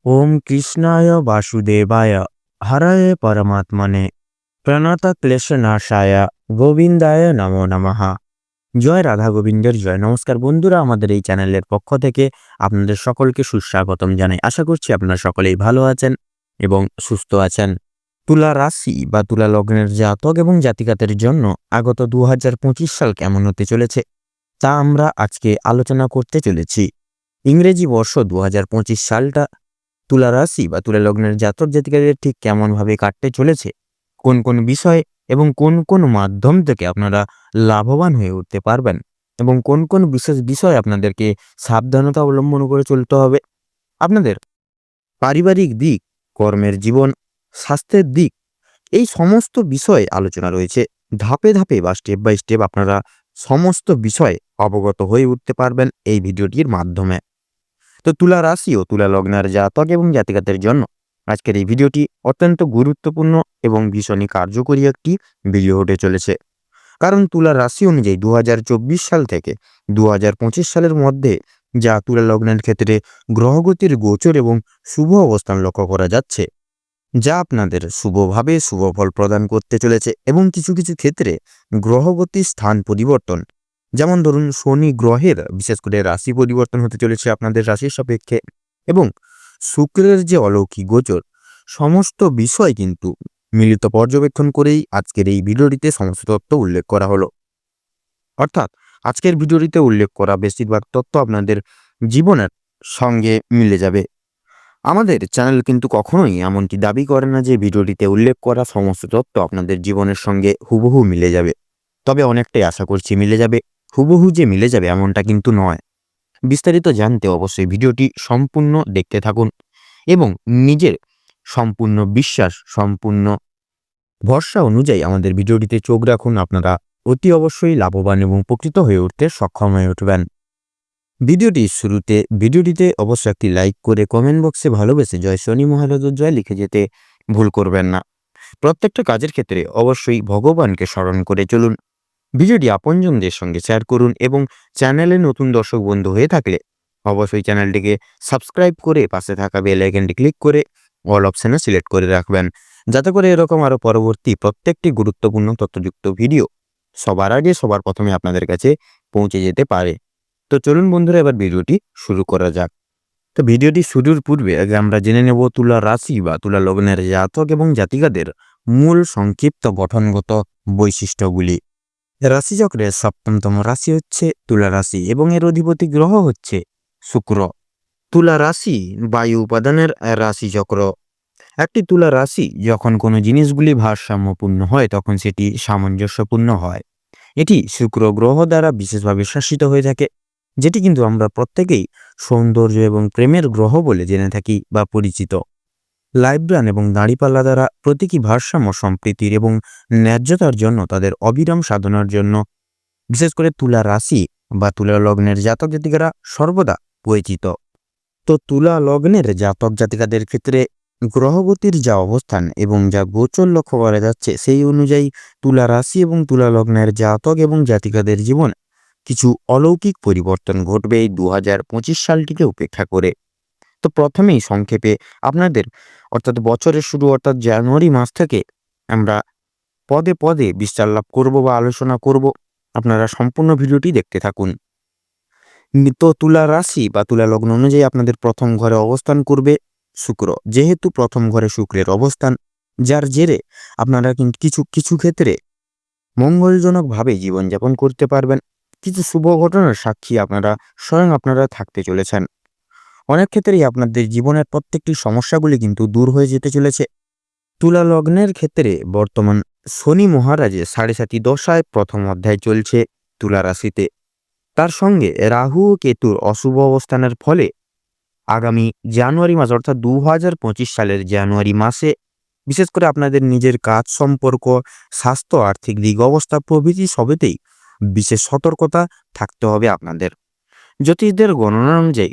ওম কৃষ্ণায় বাসুদেবায় হরয়ে পরমাত্মনে প্রণত ক্লেশনাশায় গোবিন্দায় নমো নমঃ। জয় রাধা গোবিন্দের জয়। নমস্কার বন্ধুরা, আমাদের এই চ্যানেলের পক্ষ থেকে আপনাদের সকলকে সুস্বাগতম জানাই। আশা করছি আপনারা সকলেই ভালো আছেন এবং সুস্থ আছেন। তুলা রাশি বা তুলা লগ্নের জাতক এবং জাতিকাদের জন্য আগত 2025 সাল কেমন হতে চলেছে তা আমরা আজকে আলোচনা করতে চলেছি। ইংরেজি বর্ষ 2025 সালটা তুলা রাশি বা তুলা লগ্নের জাতক জাতিকাদের ঠিক কেমনভাবে কাটতে চলেছে, কোন কোন বিষয় এবং কোন কোন মাধ্যম থেকে আপনারা লাভবান হয়ে উঠতে পারবেন এবং কোন কোন বিশেষ বিষয় আপনাদেরকে সাবধানতা অবলম্বন করে চলতে হবে, আপনাদের পারিবারিক দিক, কর্মের জীবন, স্বাস্থ্যের দিক, এই সমস্ত বিষয়ে আলোচনা রয়েছে। ধাপে ধাপে বা স্টেপ বাই স্টেপ আপনারা সমস্ত বিষয়ে অবগত হয়ে উঠতে পারবেন এই ভিডিওটির মাধ্যমে। তো তুলা রাশি ও তুলা লগ্নের জাতক এবং জাতিকাদের জন্য আজকের এই ভিডিওটি অত্যন্ত গুরুত্বপূর্ণ এবং ভীষণই কার্যকরী একটি ভিডিও হতে চলেছে। কারণ তুলা রাশি অনুযায়ী 2024 সাল থেকে 2025 সালের মধ্যে যা তুলা লগ্নের ক্ষেত্রে গ্রহগতির গোচর এবং শুভ অবস্থান লক্ষ্য করা যাচ্ছে, যা আপনাদের শুভভাবে শুভ ফল প্রদান করতে চলেছে এবং কিছু কিছু ক্ষেত্রে গ্রহগতির স্থান পরিবর্তন, যেমন ধরুন শনি গ্রহের বিশেষ করে রাশি পরিবর্তন হতে চলেছে আপনাদের রাশির সাপেক্ষে, এবং শুক্রের যে অলৌকিক গোচর, সমস্ত বিষয় কিন্তু মিলিত পর্যবেক্ষণ করেই আজকের এই ভিডিওটিতে সমস্ত তথ্য উল্লেখ করা হলো। অর্থাৎ আজকের ভিডিওটিতে উল্লেখ করা বেশিরভাগ তথ্য আপনাদের জীবনের সঙ্গে মিলে যাবে। আমাদের চ্যানেল কিন্তু কখনোই এমনটি দাবি করে না যে ভিডিওটিতে উল্লেখ করা সমস্ত তথ্য আপনাদের জীবনের সঙ্গে হুবহু মিলে যাবে। তবে অনেকটাই আশা করছি মিলে যাবে। হুবহু যে মিলে যাবে এমনটা কিন্তু নয়। বিস্তারিত জানতে অবশ্যই ভিডিওটি সম্পূর্ণ দেখতে থাকুন এবং নিজের সম্পূর্ণ বিশ্বাস, সম্পূর্ণ ভরসা অনুযায়ী আমাদের ভিডিওটিতে চোখ রাখুন। আপনারা অতি অবশ্যই লাভবান এবং উপকৃত হয়ে উঠতে সক্ষম হয়ে উঠবেন। ভিডিওটিতে অবশ্যই একটি লাইক করে কমেন্ট বক্সে ভালোবেসে জয় শনি মহারাজের জয় লিখে যেতে ভুল করবেন না। প্রত্যেকটা কাজের ক্ষেত্রে অবশ্যই ভগবানকে স্মরণ করে চলুন। ভিডিওটি আপনজনদের সঙ্গে শেয়ার করুন এবং চ্যানেলে নতুন দর্শক বন্ধু হয়ে থাকলে অবশ্যই চ্যানেলটিকে সাবস্ক্রাইব করে পাশে থাকা বেল আইকনটি ক্লিক করে অল অপশানে সিলেক্ট করে রাখবেন, যাতে করে এরকম আরও পরবর্তী প্রত্যেকটি গুরুত্বপূর্ণ তথ্যযুক্ত ভিডিও সবার আগে সবার প্রথমে আপনাদের কাছে পৌঁছে যেতে পারে। তো চলুন বন্ধুরা, এবার ভিডিওটি শুরু করা যাক। তো ভিডিওটি শুরুর পূর্বে আগে আমরা জেনে নেব তুলা রাশি বা তুলা লগ্নের জাতক এবং জাতিকাদের মূল সংক্ষিপ্ত গঠনগত বৈশিষ্ট্যগুলি। রাশিচক্রের 7তম রাশি হচ্ছে তুলা রাশি এবং এর অধিপতি গ্রহ হচ্ছে শুক্র। তুলা রাশি বায়ু উপাদানের রাশিচক্র। একটি তুলা রাশি যখন কোনো জিনিসগুলি ভারসাম্যপূর্ণ হয় তখন সেটি সামঞ্জস্যপূর্ণ হয়। এটি শুক্র গ্রহ দ্বারা বিশেষভাবে শাসিত হয়ে থাকে, যেটি কিন্তু আমরা প্রত্যেকেই সৌন্দর্য এবং প্রেমের গ্রহ বলে জেনে থাকি বা পরিচিত। লাইব্রান এবং দাঁড়িপাল্লা দ্বারা প্রতীকী ভারসাম্য, সম্প্রীতির এবং ন্যায্যতার জন্য তাদের অবিরাম সাধনার জন্য বিশেষ করে তুলা রাশি বা তুলা লগ্নের জাতক জাতিকারা সর্বদা পরিচিত। তো তুলা লগ্নের জাতক জাতিকাদের ক্ষেত্রে গ্রহগতির যা অবস্থান এবং যা গোচর লক্ষ্য করা যাচ্ছে, সেই অনুযায়ী তুলা রাশি এবং তুলা লগ্নের জাতক এবং জাতিকাদের জীবন কিছু অলৌকিক পরিবর্তন ঘটবে এই 2025 সালটিকে উপেক্ষা করে। তো প্রথমেই সংক্ষেপে আপনাদের অর্থাৎ বছরের শুরু অর্থাৎ জানুয়ারি মাস থেকে আমরা পদে পদে বিস্তার লাভ করব বা আলোচনা করব। আপনারা সম্পূর্ণ ভিডিওটি দেখতে থাকুন। তো তুলা রাশি বা তুলা লগ্ন অনুযায়ী আপনাদের প্রথম ঘরে অবস্থান করবে শুক্র। যেহেতু প্রথম ঘরে শুক্রের অবস্থান, যার জেরে আপনারা কিন্তু কিছু কিছু ক্ষেত্রে মঙ্গলজনকভাবে জীবনযাপন করতে পারবেন। কিছু শুভ ঘটনার সাক্ষী স্বয়ং আপনারা থাকতে চলেছেন। অনেক ক্ষেত্রেই আপনাদের জীবনের প্রত্যেকটি সমস্যাগুলি কিন্তু দূর হয়ে যেতে চলেছে। তুলা লগ্নের ক্ষেত্রে বর্তমান শনি মহারাজের 7.5 দশায় প্রথম অধ্যায় চলছে তুলা রাশিতে। তার সঙ্গে রাহু ও কেতুর অশুভ অবস্থানের ফলে আগামী জানুয়ারি মাস অর্থাৎ 2025 সালের জানুয়ারি মাসে বিশেষ করে আপনাদের নিজের কাজ, সম্পর্ক, স্বাস্থ্য, আর্থিক দিক অবস্থা প্রভৃতি সবেতেই বিশেষ সতর্কতা থাকতে হবে আপনাদের। জ্যোতিষদের গণনা অনুযায়ী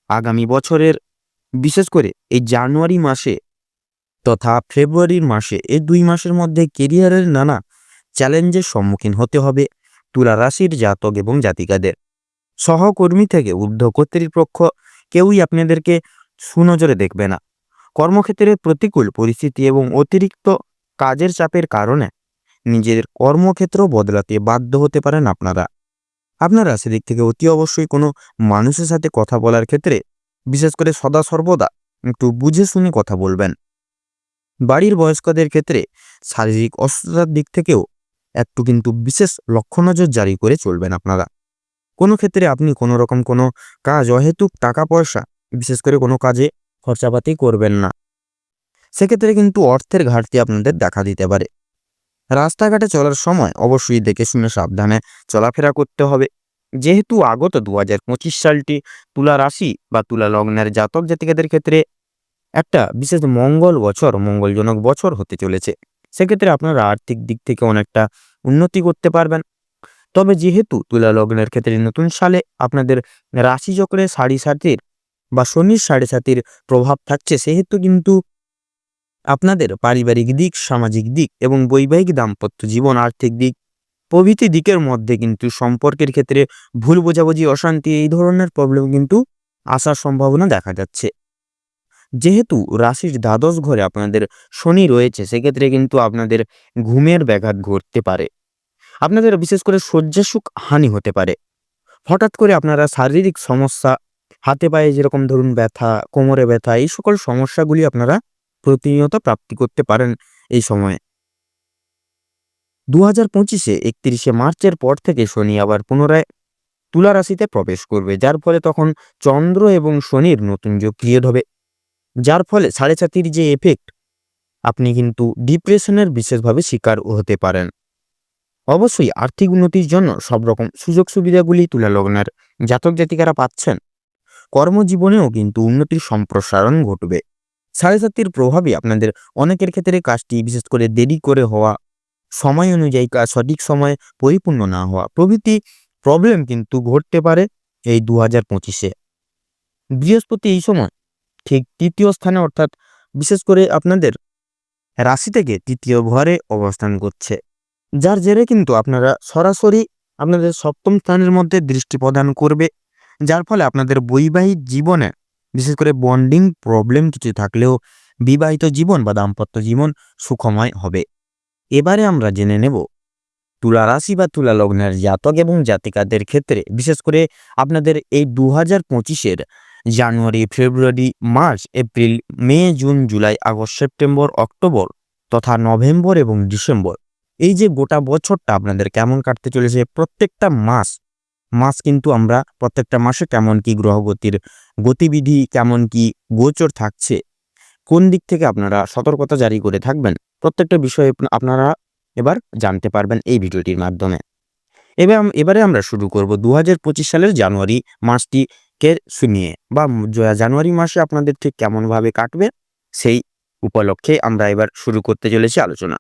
আগামী বছরের বিশেষ করে এই জানুয়ারি মাসে তথা ফেব্রুয়ারির মাসে, এই 2 মাসের মধ্যে কেরিয়ারের নানা চ্যালেঞ্জের সম্মুখীন হতে হবে তুলা রাশির জাতক এবং জাতিকাদের। সহকর্মী থেকে ঊর্ধ্ব কর্তৃপক্ষ কেউই আপনাদেরকে সুনজরে দেখবে না। কর্মক্ষেত্রে প্রতিকূল পরিস্থিতি এবং অতিরিক্ত কাজের চাপের কারণে নিজের কর্মক্ষেত্র বদলাতে বাধ্য হতে পারেন আপনারা সেদিক থেকে অতি অবশ্যই কোনো মানুষের সাথে কথা বলার ক্ষেত্রে বিশেষ করে সদা সর্বদা একটু বুঝে শুনে কথা বলবেন। বাড়ির বয়স্কদের ক্ষেত্রে শারীরিক অসুস্থতার দিক থেকেও একটু কিন্তু বিশেষ লক্ষ্য নজর জারি করে চলবেন আপনারা। কোনো ক্ষেত্রে আপনি কোনো রকম কোনো কাজ অহেতুক টাকা পয়সা বিশেষ করে কোনো কাজে খরচাপাতি করবেন না, সেক্ষেত্রে কিন্তু অর্থের ঘাটতি আপনাদের দেখা দিতে পারে। রাস্তাঘাটে চলার সময় অবশ্যই দেখে শুনে সাবধানে চলাফেরা করতে হবে, যেহেতু আগত 2025 সালটি তুলা রাশি বা তুলা লগ্নের জাতক জাতিকাদের ক্ষেত্রে একটা বিশেষ মঙ্গলজনক বছর হতে চলেছে। সেক্ষেত্রে আপনারা আর্থিক দিক থেকে অনেকটা উন্নতি করতে পারবেন। তবে যেহেতু তুলা লগ্নের ক্ষেত্রে নতুন সালে আপনাদের রাশিচক্রে সাড়ে সাতির বা শনির সাড়ে সাতির প্রভাব থাকছে, সেহেতু কিন্তু আপনাদের পারিবারিক দিক, সামাজিক দিক এবং বৈবাহিক দাম্পত্য জীবন, আর্থিক দিক প্রভৃতি দিকের মধ্যে কিন্তু সম্পর্কের ক্ষেত্রে ভুল বোঝাবুঝি, অশান্তি এই ধরনের প্রবলেম কিন্তু আসার সম্ভাবনা দেখা যাচ্ছে। যেহেতু রাশির দ্বাদশ ঘরে আপনাদের শনি রয়েছে, সেক্ষেত্রে কিন্তু আপনাদের ঘুমের ব্যাঘাত ঘটতে পারে। আপনাদের বিশেষ করে শয্যাসুখ হানি হতে পারে। হঠাৎ করে আপনারা শারীরিক সমস্যা, হাতে পায়ে যেরকম ধরুন ব্যথা, কোমরে ব্যথা, এই সকল সমস্যাগুলি আপনারা প্রতিনিয়ত প্রাপ্তি করতে পারেন এই সময়ে। 2025-এ 31শে মার্চের পর থেকে শনি আবার পুনরায় তুলা রাশিতে প্রবেশ করবে, যার ফলে তখন চন্দ্র এবং শনির নতুন যোগ ক্রিয়েট হবে, যার ফলে সাড়ে সাতির যে এফেক্ট, আপনি কিন্তু ডিপ্রেশনের বিশেষভাবে শিকার হতে পারেন। অবশ্যই আর্থিক উন্নতির জন্য সব রকম সুযোগ সুবিধাগুলি তুলা লগ্নের জাতক জাতিকারা পাচ্ছেন। কর্মজীবনেও কিন্তু উন্নতির সম্প্রসারণ ঘটবে। সাড়ে সাতির প্রভাবে আপনাদের অনেকের ক্ষেত্রে কাজটি বিশেষ করে দেরি করে হওয়া, সময় অনুযায়ী কাজ সঠিক সময়ে পরিপূর্ণ না হওয়া প্রভৃতি প্রবলেম কিন্তু ঘটতে পারে এই 2025-এ। বৃহস্পতি এই সময় ঠিক তৃতীয় স্থানে, অর্থাৎ বিশেষ করে আপনাদের রাশি থেকে তৃতীয় ঘরে অবস্থান করছে, যার জেরে কিন্তু আপনারা সরাসরি আপনাদের সপ্তম স্থানের মধ্যে দৃষ্টি প্রদান করবে, যার ফলে আপনাদের বৈবাহিক জীবনে বিশেষ করে বন্ডিং প্রবলেম কিছু থাকলেও বিবাহিত জীবন বা দাম্পত্য জীবন সুখময় হবে। এবারে আমরা জেনে নেব তুলা রাশি বা তুলা লগ্নের জাতক এবং জাতিকাদের ক্ষেত্রে বিশেষ করে আপনাদের এই 2025-এর January, February, March, April, May, June, July, August, September, October তথা নভেম্বর এবং ডিসেম্বর, এই যে গোটা বছরটা আপনাদের কেমন কাটতে চলেছে। প্রত্যেকটা মাস কিন্তু আমরা প্রত্যেকটা মাসে কেমন কি গ্রহগতির গতিবিধি, কেমন কি গোচর থাকছে, কোন দিক থেকে আপনারা সতর্কতা জারি করে থাকবেন, প্রত্যেকটা বিষয়ে আপনারা এবার জানতে পারবেন এই ভিডিওটির মাধ্যমে। এবারে আমরা শুরু করব 2025 সালের জানুয়ারি মাসটিকে শুনিয়ে, বা জানুয়ারি মাসে আপনাদের ঠিক কেমনভাবে কাটবে সেই উপলক্ষে আমরা এবার শুরু করতে চলেছি আলোচনা।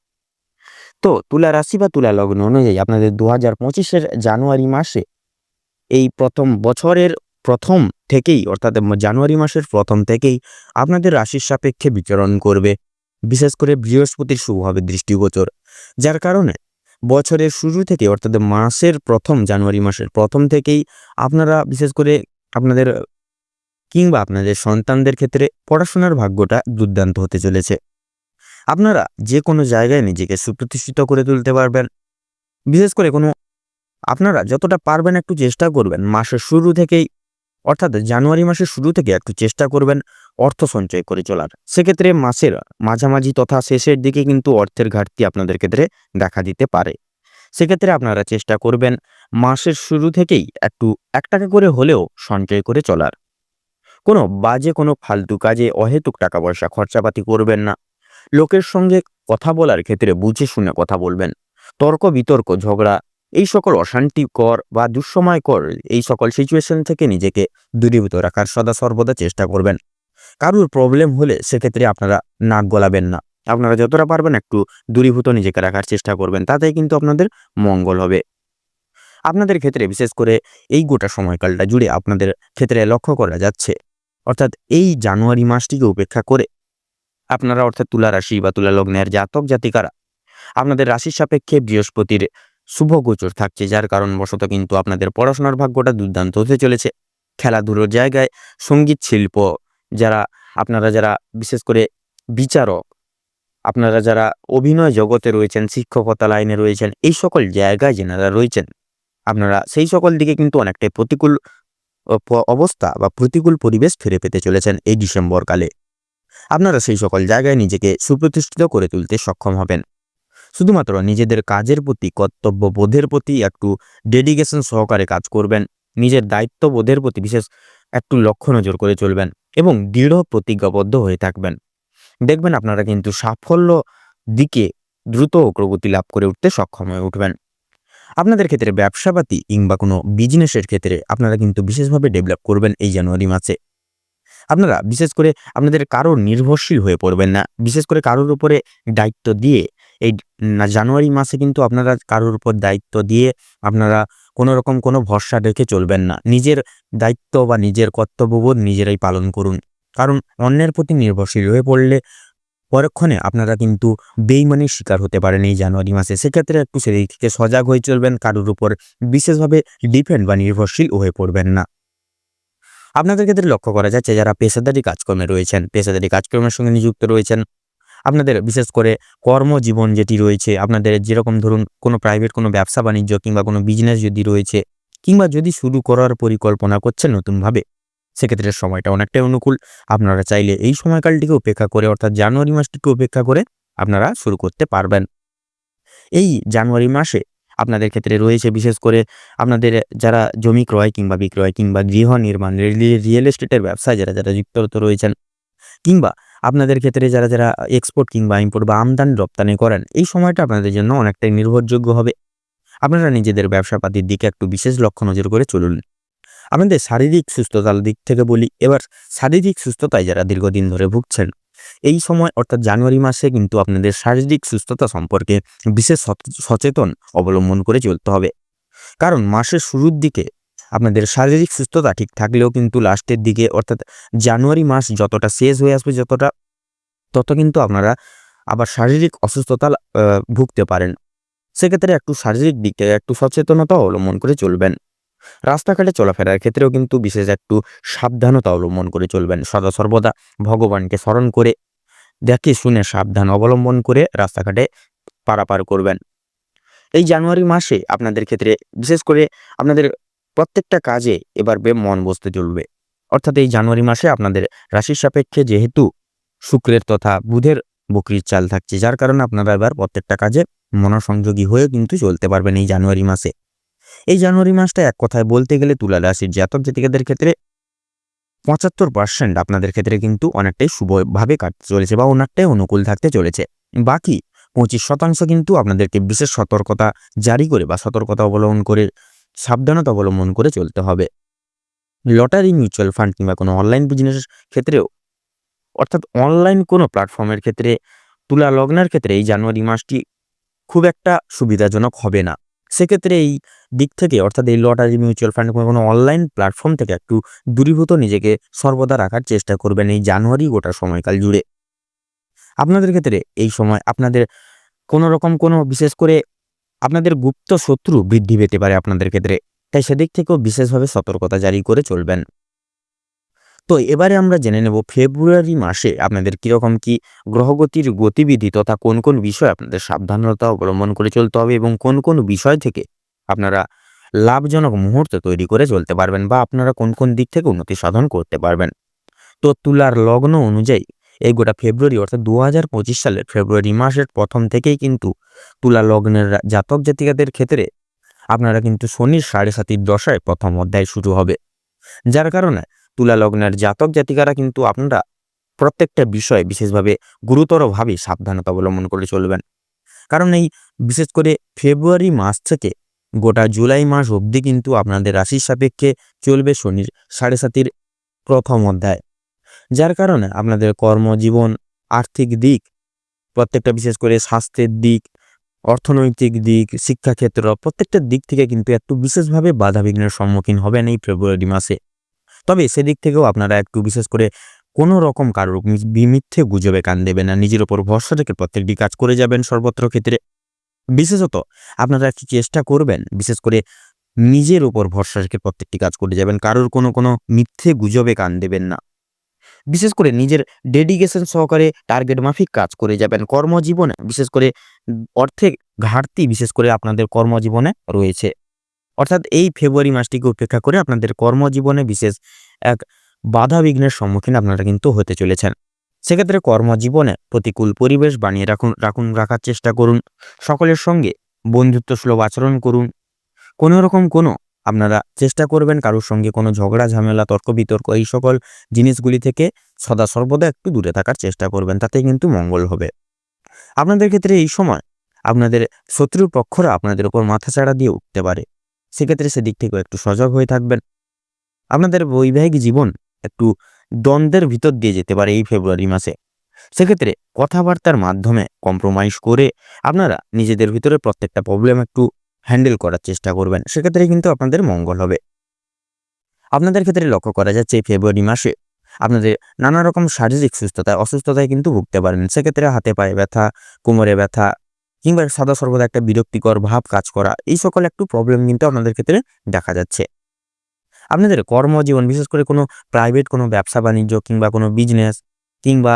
তো তুলা রাশি বা তুলা লগ্ন অনুযায়ী আপনাদের 2025-এর জানুয়ারি মাসে এই প্রথম বছরের প্রথম থেকেই, অর্থাৎ জানুয়ারি মাসের প্রথম থেকেই আপনাদের রাশির সাপেক্ষে বিচরণ করবে বিশেষ করে বৃহস্পতির শুভভাবে দৃষ্টিগোচর, যার কারণে বছরের শুরু থেকে, অর্থাৎ জানুয়ারি মাসের প্রথম থেকেই আপনারা বিশেষ করে আপনাদের কিংবা আপনাদের সন্তানদের ক্ষেত্রে পড়াশোনার ভাগ্যটা দুর্দান্ত হতে চলেছে। আপনারা যে কোনো জায়গায় নিজেকে সুপ্রতিষ্ঠিত করে তুলতে পারবেন। বিশেষ করে আপনারা যতটা পারবেন একটু চেষ্টা করবেন মাসের শুরু থেকেই, অর্থাৎ জানুয়ারি মাসের শুরু থেকে একটু চেষ্টা করবেন অর্থ সঞ্চয় করে চলার। সেক্ষেত্রে মাসের মাঝামাঝি তথা শেষের দিকে কিন্তু অর্থের ঘাটতি আপনাদের ক্ষেত্রে দেখা দিতে পারে। সেক্ষেত্রে আপনারা চেষ্টা করবেন মাসের শুরু থেকেই একটু 1 টাকা করে হলেও সঞ্চয় করে চলার। কোনো ফালতু কাজে অহেতুক টাকা পয়সা খরচাপাতি করবেন না। লোকের সঙ্গে কথা বলার ক্ষেত্রে বুঝে শুনে কথা বলবেন। তর্ক বিতর্ক, ঝগড়া, এই সকল অশান্তিকর বা দুঃসময়কর এই সকল সিচুয়েশন থেকে নিজেকে দূরীভূত রাখার সদা সর্বদা চেষ্টা করবেন। কারুর প্রবলেম হলে সেক্ষেত্রে আপনারা নাক গলাবেন না। আপনারা যতটা পারবেন একটু দূরীভূত নিজেকে রাখার চেষ্টা করবেন, তাতেই কিন্তু আপনাদের মঙ্গল হবে। আপনাদের ক্ষেত্রে বিশেষ করে এই গোটা সময়কালটা জুড়ে আপনাদের ক্ষেত্রে লক্ষ্য করা যাচ্ছে, অর্থাৎ এই জানুয়ারি মাসটিকে উপেক্ষা করে আপনারা, অর্থাৎ তুলা রাশি বা তুলা লগ্নের জাতক জাতিকারা, আপনাদের রাশির সাপেক্ষে বৃহস্পতির শুভ গোচর থাকছে, যার কারণবশত কিন্তু আপনাদের পড়াশোনার ভাগ্যটা দুর্দান্ত হতে চলেছে। খেলাধুলোর জায়গায়, সঙ্গীত শিল্প, আপনারা যারা বিশেষ করে বিচারক, আপনারা যারা অভিনয় জগতে রয়েছেন, শিক্ষকতা লাইনে রয়েছেন, এই সকল জায়গায় যেনারা রয়েছেন, আপনারা সেই সকল দিকে কিন্তু অনেকটাই প্রতিকূল অবস্থা বা প্রতিকূল পরিবেশ ফিরে পেতে চলেছেন এই ডিসেম্বর কালে। আপনারা সেই সকল জায়গায় নিজেকে সুপ্রতিষ্ঠিত করে তুলতে সক্ষম হবেন। শুধুমাত্র নিজেদের কাজের প্রতি, কর্তব্যবোধের প্রতি একটু ডেডিকেশন সহকারে কাজ করবেন। নিজের দায়িত্ববোধের প্রতি বিশেষ একটু লক্ষ্য নজর করে চলবেন এবং দৃঢ় প্রতিজ্ঞাবদ্ধ হয়ে থাকবেন। দেখবেন আপনারা কিন্তু সাফল্য দিকে দ্রুত অগ্রগতি লাভ করে উঠতে সক্ষম হয়ে উঠবেন। আপনাদের ক্ষেত্রে ব্যবসাপাতি কিংবা কোনো বিজনেসের ক্ষেত্রে আপনারা কিন্তু বিশেষভাবে ডেভেলপ করবেন এই জানুয়ারি মাসে। আপনারা বিশেষ করে আপনাদের কারোর নির্ভরশীল হয়ে পড়বেন না। বিশেষ করে কারোর উপরে দায়িত্ব দিয়ে এই জানুয়ারি মাসে কিন্তু আপনারা কারোর উপর দায়িত্ব দিয়ে আপনারা কোনো রকম কোনো ভরসা রেখে চলবেন না। নিজের দায়িত্ব বা নিজের কর্তব্যবোধ নিজেরাই পালন করুন। কারণ অন্যের প্রতি নির্ভরশীল হয়ে পড়লে পরক্ষণে আপনারা কিন্তু বেইমানির শিকার হতে পারেন এই জানুয়ারি মাসে। সেক্ষেত্রে একটু সেদিক থেকে সজাগ হয়ে চলবেন, কারোর উপর বিশেষভাবে ডিপেন্ড বা নির্ভরশীল হয়ে পড়বেন না। আপনাদের ক্ষেত্রে লক্ষ্য করা যাচ্ছে যারা পেশাদারি কাজকর্মে রয়েছেন, পেশাদারি কাজকর্মের সঙ্গে নিযুক্ত রয়েছেন, আপনাদের বিশেষ করে কর্মজীবন যেটি রয়েছে, আপনাদের যেরকম ধরুন কোনো প্রাইভেট কোনো ব্যবসা বাণিজ্য কিংবা কোনো বিজনেস যদি রয়েছে, কিংবা যদি শুরু করার পরিকল্পনা করছেন নতুনভাবে, সেক্ষেত্রে সময়টা অনেকটাই অনুকূল। আপনারা চাইলে এই সময়কালটিকে উপেক্ষা করে, অর্থাৎ জানুয়ারি মাসটিকে উপেক্ষা করে আপনারা শুরু করতে পারবেন। এই জানুয়ারি মাসে আপনাদের ক্ষেত্রে রয়েছে বিশেষ করে আপনাদের যারা জমি ক্রয় কিংবা বিক্রয় কিংবা গৃহ নির্মাণ, রিয়েল এস্টেটের ব্যবসায় যারা যুক্ত রয়েছেন, কিংবা আপনাদের ক্ষেত্রে যারা এক্সপোর্ট কিংবা ইম্পোর্ট বা আমদানি রপ্তানি করেন, এই সময়টা আপনাদের জন্য অনেকটাই নির্ভরযোগ্য হবে। আপনারা নিজেদের ব্যবসাপাতির দিকে একটু বিশেষ লক্ষ্য নজর করে চলুন। আপনাদের শারীরিক সুস্থতার দিক থেকে বলি, এবার শারীরিক সুস্থতায় যারা দীর্ঘদিন ধরে ভুগছেন, এই সময় অর্থাৎ জানুয়ারি মাসে কিন্তু আপনাদের শারীরিক সুস্থতা সম্পর্কে বিশেষ সচেতন অবলম্বন করে চলতে হবে। কারণ মাসের শুরুর দিকে আপনাদের শারীরিক সুস্থতা ঠিক থাকলেও কিন্তু লাস্টের দিকে অর্থাৎ জানুয়ারি মাস যতটা শেষ হয়ে আসবে তত কিন্তু আপনারা আবার শারীরিক অসুস্থতা ভুগতে পারেন। সেক্ষেত্রে একটু শারীরিক দিক থেকে একটু সচেতনতা অবলম্বন করে চলবেন। রাস্তাঘাটে চলাফেরার ক্ষেত্রেও কিন্তু বিশেষ একটু সাবধানতা অবলম্বন করে চলবেন। সদা সর্বদা ভগবানকে স্মরণ করে, দেখে শুনে সাবধান অবলম্বন করে রাস্তাঘাটে পারাপার করবেন। এই জানুয়ারি মাসে আপনাদের ক্ষেত্রে বিশেষ করে আপনাদের প্রত্যেকটা কাজে এবার মন বসতে চলবে। অর্থাৎ এই জানুয়ারি মাসে আপনাদের রাশির সাপেক্ষে যেহেতু শুক্রের তথা বুধের বকরির চাল থাকছে, যার কারণে আপনারা এবার প্রত্যেকটা কাজে মনোসংযোগী হয়ে কিন্তু চলতে পারবেন এই জানুয়ারি মাসে। এই জানুয়ারি মাসটা এক কথায় বলতে গেলে তুলা রাশির জাতক জাতিকাদের ক্ষেত্রে 75% আপনাদের ক্ষেত্রে কিন্তু অনেকটাই শুভভাবে কাটতে চলেছে বা অনেকটাই অনুকূল থাকতে চলেছে। বাকি 25% কিন্তু আপনাদেরকে বিশেষ সতর্কতা জারি করে বা সতর্কতা অবলম্বন করে, সাবধানতা অবলম্বন করে চলতে হবে। লটারি, মিউচুয়াল ফান্ড কিংবা কোনো অনলাইন বিজনেসের ক্ষেত্রেও, অর্থাৎ অনলাইন কোনো প্ল্যাটফর্মের ক্ষেত্রে তুলা লগ্নের ক্ষেত্রে এই জানুয়ারি মাসটি খুব একটা সুবিধাজনক হবে না। সেক্ষেত্রে এই দিক থেকে অর্থাৎ এই লটারি, মিউচুয়াল ফান্ড কোনো অনলাইন প্ল্যাটফর্ম থেকে একটু দূরীভূত নিজেকে সর্বদা রাখার চেষ্টা করবেন এই জানুয়ারি গোটা সময়কাল জুড়ে। আপনাদের ক্ষেত্রে এই সময় আপনাদের কোনো রকম কোনো বিশেষ করে আপনাদের গুপ্ত শত্রু বৃদ্ধি পেতে পারে আপনাদের ক্ষেত্রে, তাই সেদিক থেকেও বিশেষভাবে সতর্কতা জারি করে চলবেন। তো এবারে আমরা জেনে নেব ফেব্রুয়ারি মাসে আপনাদের কীরকম কি গ্রহগতির গতিবিধি তথা কোন কোন বিষয় আপনাদের সাবধানতা অবলম্বন করে চলতে হবে এবং কোন কোন বিষয় থেকে আপনারা লাভজনক মুহূর্ত তৈরি করে চলতে পারবেন বা আপনারা কোন কোন দিক থেকে উন্নতি সাধন করতে পারবেন। তো তুলার লগ্ন অনুযায়ী এই গোটা ফেব্রুয়ারি অর্থাৎ 2025 সালের ফেব্রুয়ারি মাসের প্রথম থেকেই কিন্তু তুলা লগ্নের জাতক জাতিকাদের ক্ষেত্রে আপনারা কিন্তু শনির 7.5 দশায় প্রথম অধ্যায় শুরু হবে, যার কারণে তুলা লগ্নের জাতক জাতিকারা কিন্তু আপনারা প্রত্যেকটা বিষয়ে বিশেষভাবে গুরুতরভাবে সাবধানতা অবলম্বন করে চলবেন। কারণ এই বিশেষ করে ফেব্রুয়ারি মাস থেকে গোটা জুলাই মাস অবধি কিন্তু আপনাদের রাশির সাপেক্ষে চলবে শনির 7.5 প্রথম অধ্যায়, যার কারণে আপনাদের কর্মজীবন, আর্থিক দিক, প্রত্যেকটা বিশেষ করে স্বাস্থ্যের দিক, অর্থনৈতিক দিক, শিক্ষাক্ষেত্র প্রত্যেকটা দিক থেকে কিন্তু একটু বিশেষভাবে বাধাবিঘ্নের সম্মুখীন হবেন এই ফেব্রুয়ারি মাসে। তবে সেদিক থেকেও আপনারা একটু বিশেষ করে কোনো রকম কারোর মিথ্যে গুজবে কান দেবেন না, নিজের ওপর ভরসা রেখে প্রত্যেকটি কাজ করে যাবেন সর্বত্র ক্ষেত্রে। বিশেষত আপনারা একটু চেষ্টা করবেন বিশেষ করে নিজের ওপর ভরসা রেখে প্রত্যেকটি কাজ করে যাবেন, কারোর কোনো মিথ্যে গুজবে কান দেবেন না। বিশেষ করে নিজের ডেডিকেশন সহকারে টার্গেট মাফিক কাজ করে যাবেন। কর্মজীবনে বিশেষ করে অর্থের ঘাটতি বিশেষ করে আপনাদের কর্মজীবনে রয়েছে। অর্থাৎ এই ফেব্রুয়ারি মাসটিকে উপেক্ষা করে আপনাদের কর্মজীবনে বিশেষ এক বাধা বিঘ্নের সম্মুখীন আপনারা কিন্তু হতে চলেছেন। সেক্ষেত্রে কর্মজীবনে প্রতিকূল পরিবেশ বানিয়ে রাখার চেষ্টা করুন। সকলের সঙ্গে বন্ধুত্বসুলভ আচরণ করুন। কোনো আপনারা চেষ্টা করবেন কারোর সঙ্গে কোনো ঝগড়া ঝামেলা তর্ক বিতর্ক এই সকল জিনিসগুলি থেকে সদা সর্বদা একটু দূরে থাকার চেষ্টা করবেন, তাতে কিন্তু মঙ্গল হবে। আপনাদের ক্ষেত্রে এই সময় আপনাদের শত্রুর পক্ষরা আপনাদের উপর মাথাচাড়া দিয়ে উঠতে পারে, সেক্ষেত্রে সেদিক থেকেও একটু সজাগ হয়ে থাকবেন। আপনাদের বৈবাহিক জীবন একটু দ্বন্দ্বের ভিতর দিয়ে যেতে পারে এই ফেব্রুয়ারি মাসে। সেক্ষেত্রে কথাবার্তার মাধ্যমে কম্প্রোমাইজ করে আপনারা নিজেদের ভিতরে প্রত্যেকটা প্রবলেম একটু হ্যান্ডেল করার চেষ্টা করবেন, সেক্ষেত্রে কিন্তু আপনাদের মঙ্গল হবে। আপনাদের ক্ষেত্রে লক্ষ্য করা যাচ্ছে এই ফেব্রুয়ারি মাসে আপনাদের নানা রকম শারীরিক অসুস্থতায় কিন্তু ভুগতে পারেন। সেক্ষেত্রে হাতে পায়ে ব্যথা, কোমরে ব্যথা কিংবা সদা সর্বদা একটা বিরক্তিকর ভাব কাজ করা, এই সকল একটু প্রবলেম কিন্তু আপনাদের ক্ষেত্রে দেখা যাচ্ছে। আপনাদের কর্মজীবন বিশেষ করে কোনো প্রাইভেট কোনো ব্যবসা বাণিজ্য কিংবা কোনো বিজনেস কিংবা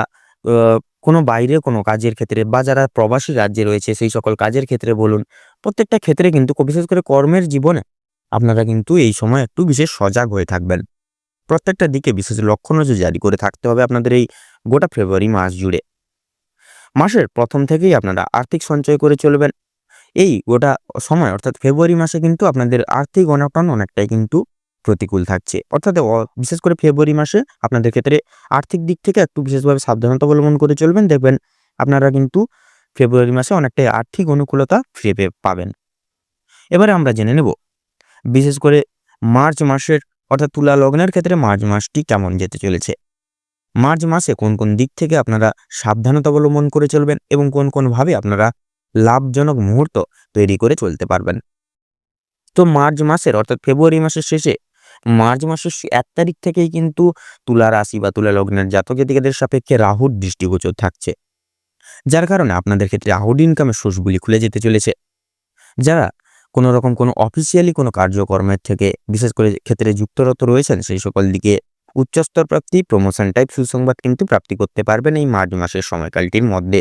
কোনো বাইরে কোনো কাজের ক্ষেত্রে বা যারা প্রবাসী রাজ্যে রয়েছে সেই সকল কাজের ক্ষেত্রে বলুন, প্রত্যেকটা ক্ষেত্রে কিন্তু বিশেষ করে কর্মের জীবনে আপনারা কিন্তু এই সময় একটু বিশেষ সজাগ হয়ে থাকবেন। প্রত্যেকটা দিকে বিশেষ লক্ষ্য নজর জারি করে থাকতে হবে আপনাদের এই গোটা ফেব্রুয়ারি মাস জুড়ে। মাসের প্রথম থেকেই আপনারা আর্থিক সঞ্চয় করে চলবেন। এই গোটা সময় অর্থাৎ ফেব্রুয়ারি মাসে কিন্তু আপনাদের আর্থিক অনটন অনেকটাই কিন্তু প্রতিকূল থাকছে। অর্থাৎ বিশেষ করে ফেব্রুয়ারি মাসে আপনাদের ক্ষেত্রে আর্থিক দিক থেকে একটু বিশেষভাবে সাবধানতা অবলম্বন করে চলবেন। দেখবেন আপনারা কিন্তু ফেব্রুয়ারি মাসে অনেকটাই আর্থিক অনুকূলতা ফিরে পাবেন। এবারে আমরা জেনে নেব বিশেষ করে মার্চ মাসের অর্থাৎ তুলা লগ্নের ক্ষেত্রে মার্চ মাসটি কেমন যেতে চলেছে। মার্চ মাসে কোন কোন দিক থেকে আপনারা সাবধানতা অবলম্বন করে চলবেন এবং কোন ভাবে আপনারা লাভজনক মুহূর্ত তৈরি করে চলতে পারবেন। তো মার্চ মাসের অর্থাৎ ফেব্রুয়ারি মাসের শেষে মার্চ মাসের 1 তারিখ থেকেই কিন্তু তুলা রাশি বা তুলা লগ্নের জাতক জাতিকাদের সাপেক্ষে রাহুর দৃষ্টিগোচর থাকছে, যার কারণে আপনাদের ক্ষেত্রে আউট ইনকামের সোর্সগুলি খুলে যেতে চলেছে। যারা কোনো রকম কোনো অফিসিয়ালি কোনো কার্যকর্মের থেকে বিশেষ করে ক্ষেত্রে যুক্তরত রয়েছেন সেই সকল দিকে উচ্চস্তর প্রাপ্তি, প্রমোশন টাইপ সুসংবাদ কিন্তু প্রাপ্তি করতে পারবেন এই মার্চ মাসের সময়কালটির মধ্যে।